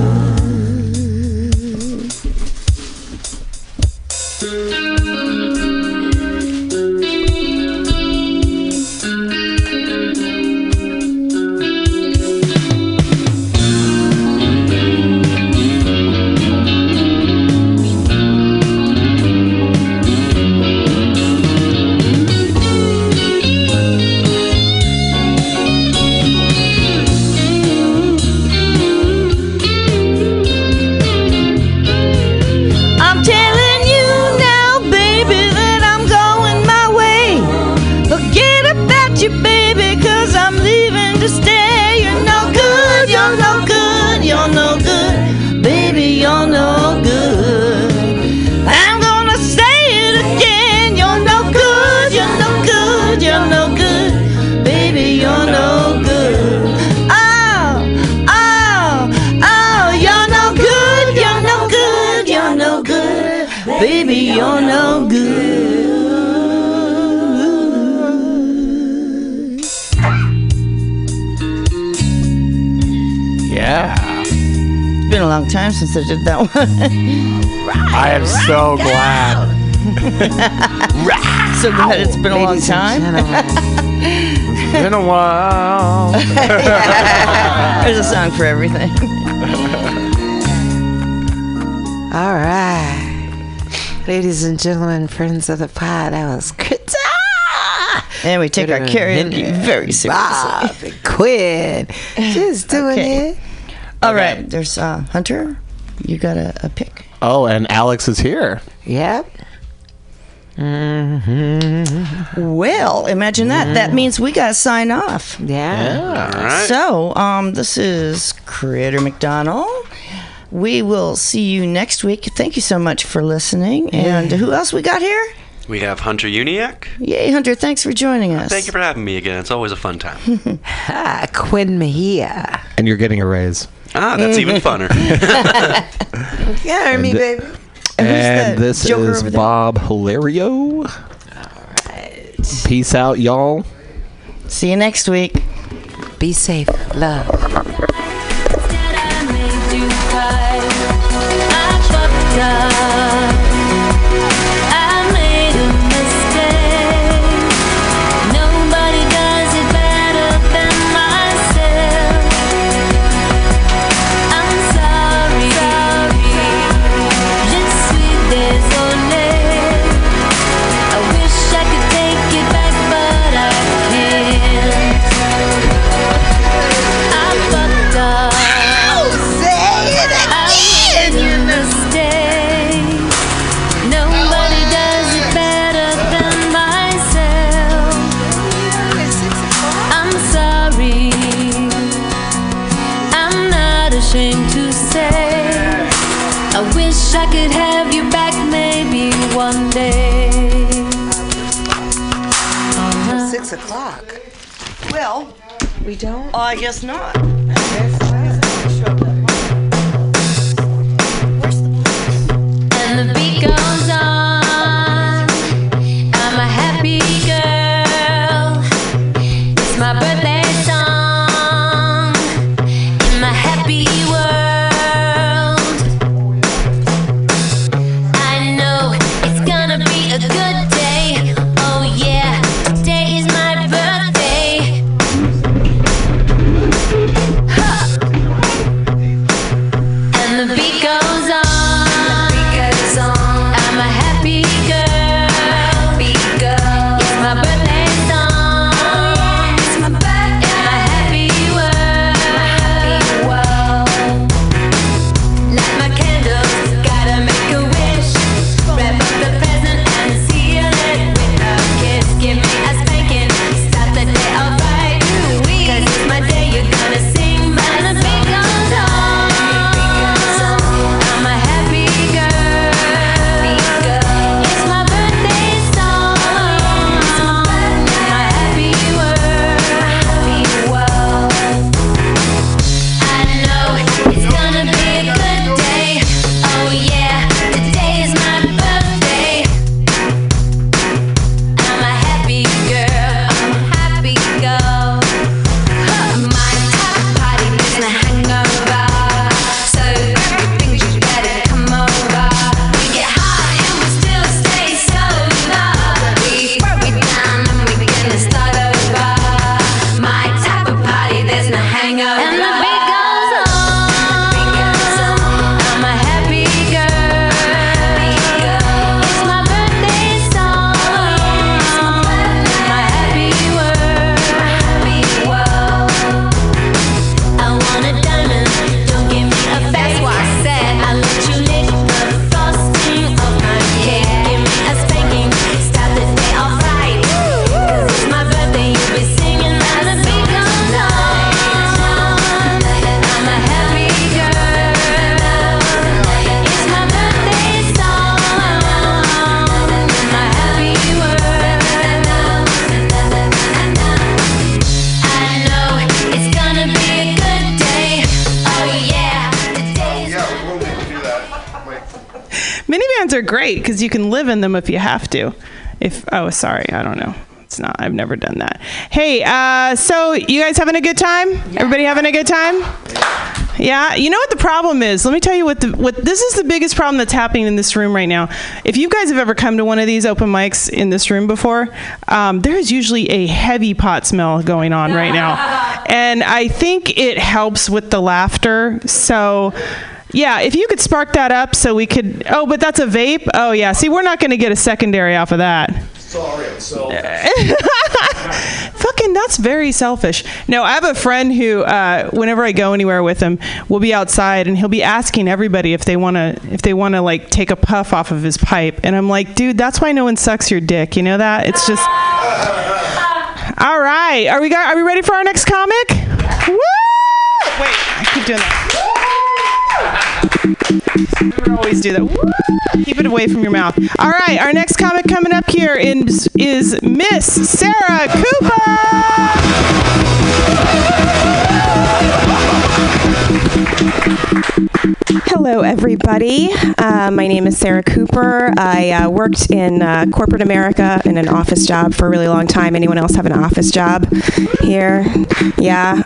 Baby, you're no good. Yeah. It's been a long time since I did that one. I am so glad. So glad it's been a long time. It's been a while. There's a song for everything. All right. Ladies and gentlemen, friends of the pod, that was Krita. And we take our karaoke very seriously. Bob and Qwen. Just doing it. All right. There's Hunter. You got a pick. Oh, and Alex is here. Yep. Well, imagine that. That means we got to sign off. Yeah. All right. So, this is Critter McDonell. We will see you next week. Thank you so much for listening. And who else we got here? We have Hunter Uniacke. Yay, Hunter. Thanks for joining us. Thank you for having me again. It's always a fun time. Qwen Mejia. And you're getting a raise. That's even funner. Yeah, me, baby. And this Joker is over there? Bob Hilario. All right. Peace out, y'all. See you next week. Be safe. Love. 6 o'clock. Well, We don't? I guess not. And the beat goes on. I'm a happy girl. It's my birthday song. In my happy world. I know it's gonna be a good day. Oh yeah, today is my birthday. Huh. And the beat goes on. I'm a happy girl. It's my birthday song. It's my birthday. In my happy world. Light my candles, gotta make a wish. Wrap up the present and seal it with a kiss. Give me a spanking, start the day off right. 'Cause it's my day, you're gonna sing my song. I'm a happy girl. It's my birthday song. My happy world. I know it's gonna be a good day. Oh yeah, today is my birthday. I'm a happy girl. I'm a happy girl. My top party isn't a hangover. So grab your things, you better come over. We get high and we still stay sober. We throw it down and we begin to start over. My type of party, there's no hangover. And the beat goes on. I'm a happy girl. It's my birthday song. My happy world. I want a diamond, don't give me a fake. That's why I said I'll let you lick the frosting off my cake. Give me a spanking, start the day off right. 'Cause it's my birthday, you'll be singing as the beat goes on. I'm a happy girl. It's my birthday song. My happy world. I know it's gonna be a good day. Oh yeah, today's Minivans are great because you can live in them if you have to. Sorry, I don't know. It's not. I've never done that. Hey, so you guys having a good time? Everybody having a good time? Yeah. You know what the problem is? Let me tell you what this is the biggest problem that's happening in this room right now. If you guys have ever come to one of these open mics in this room before, there is usually a heavy pot smell going on right now, and I think it helps with the laughter. So. Yeah, if you could spark that up so we could... Oh, but that's a vape? Oh, yeah. See, we're not going to get a secondary off of that. Sorry, I'm selfish. Fucking, that's very selfish. No, I have a friend who, whenever I go anywhere with him, we'll be outside and he'll be asking everybody if they want to like take a puff off of his pipe. And I'm like, dude, that's why no one sucks your dick. You know that? It's just... All right. Are we ready for our next comic? Woo! Wait, I keep doing that. I always do that. Woo! Keep it away from your mouth. All right, our next comic coming up here is Miss Sarah Cooper. Hello, everybody. My name is Sarah Cooper. I worked in corporate America in an office job for a really long time. Anyone else have an office job here? Yeah.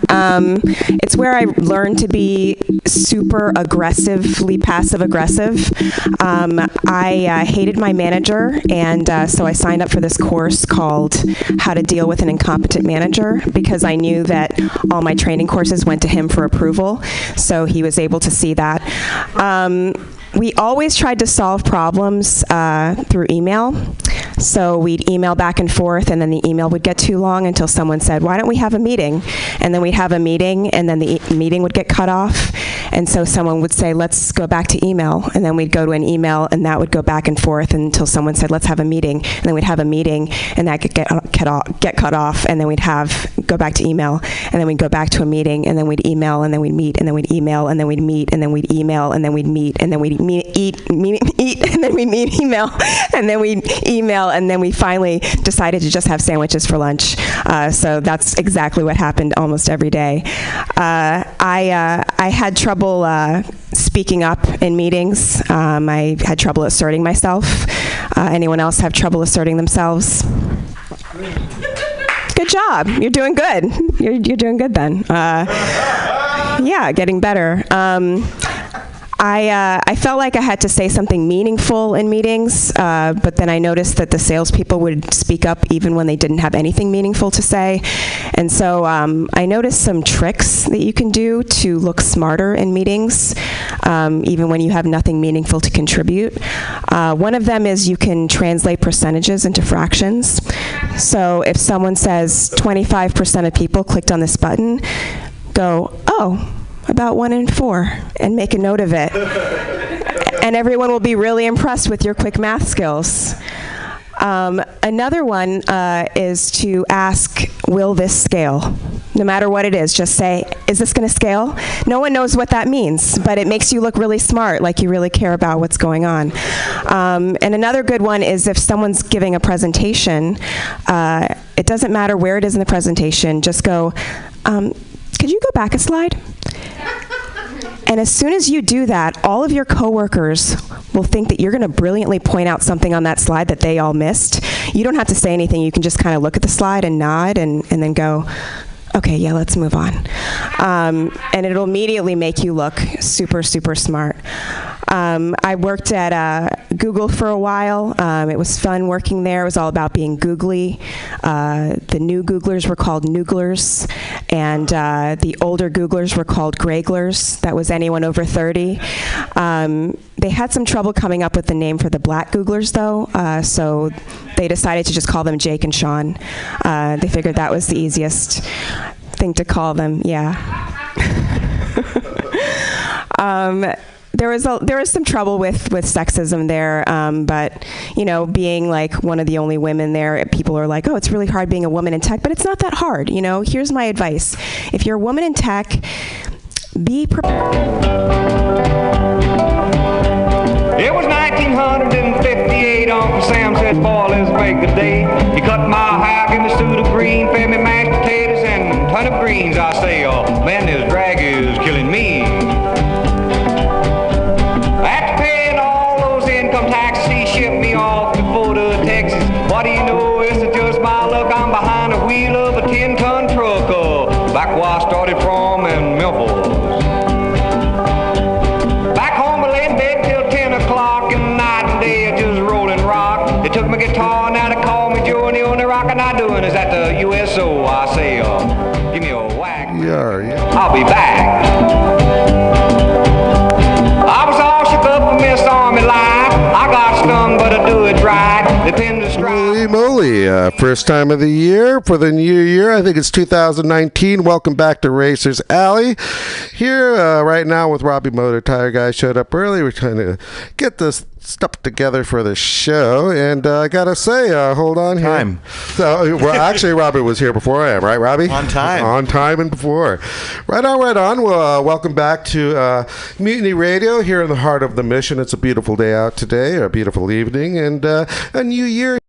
It's where I learned to be super aggressively passive-aggressive. I hated my manager, and so I signed up for this course called How to Deal with an Incompetent Manager, because I knew that all my training courses went to him for approval, so he was able to see that. We always tried to solve problems through email. So we'd email back and forth, and then the email would get too long until someone said, why don't we have a meeting? And then we'd have a meeting, and then the meeting would get cut off. And so someone would say, let's go back to email. And then we'd go to an email, and that would go back and forth until someone said, let's have a meeting. And then we'd have a meeting, and that could get cut off. And then we'd go back to email. And then we'd go back to a meeting, and then we'd email, and then we'd meet, and then we'd email, and then we'd meet, and then we'd email, and then we'd meet, and then we'd eat, and then we'd meet, email, and then we'd email, and then we finally decided to just have sandwiches for lunch. So that's exactly what happened almost every day. I had trouble speaking up in meetings. I had trouble asserting myself. Anyone else have trouble asserting themselves? Good job. You're doing good. You're doing good then. Yeah, getting better. I felt like I had to say something meaningful in meetings, but then I noticed that the salespeople would speak up even when they didn't have anything meaningful to say. And so I noticed some tricks that you can do to look smarter in meetings, even when you have nothing meaningful to contribute. One of them is you can translate percentages into fractions. So if someone says 25% of people clicked on this button, go, oh, about 1 in 4, and make a note of it. And everyone will be really impressed with your quick math skills. Another one is to ask, will this scale? No matter what it is, just say, is this going to scale? No one knows what that means, but it makes you look really smart, like you really care about what's going on. And another good one is if someone's giving a presentation, it doesn't matter where it is in the presentation, just go, could you go back a slide? And as soon as you do that, all of your coworkers will think that you're going to brilliantly point out something on that slide that they all missed. You don't have to say anything. You can just kind of look at the slide and nod and then go, okay, yeah, let's move on. And it'll immediately make you look super, super smart. I worked at Google for a while. It was fun working there. It was all about being googly. The new Googlers were called Nooglers, and the older Googlers were called Greyglers. That was anyone over 30. They had some trouble coming up with the name for the black Googlers, though, so they decided to just call them Jake and Sean. They figured that was the easiest thing to call them, yeah. There was some trouble with sexism there, but being like one of the only women there, people are like, oh, it's really hard being a woman in tech, but it's not that hard. Here's my advice: if you're a woman in tech, be prepared. It was 1958. Uncle Sam said, boy, let's make a day. He cut my hair, gave me a suit of green, fed me mashed potatoes and a ton of greens. I say, oh man, this drag is killing me. After paying all those income taxes, he shipped me off to Fort Hood, Texas. What do you know? It's just my luck. I'm behind the wheel of a 10-ton truck. Back where I started from in Memphis. Back home, I lay in bed till 10 o'clock, and night and day I just roll and rock. They took my guitar, now they call me Joe, and the only rockin' I doing is at the USO. I say, give me a whack. Yeah. I'll be back. I was all shook up for Miss Army life. I got stung, but I do it right. They pinned the strike. Holy moly. First time of the year for the new year. I think it's 2019. Welcome back to Racers Alley. Here right now with Robbie Motor Tire Guy. Showed up early. We're trying to get this stuff together for the show, and I gotta say, hold on here. Time. So, well, actually, Robert was here before I am, right, Robbie? On time. On time and before. Right on, right on. Well, welcome back to Mutiny Radio here in the heart of the Mission. It's a beautiful day out today, or a beautiful evening, and a new year.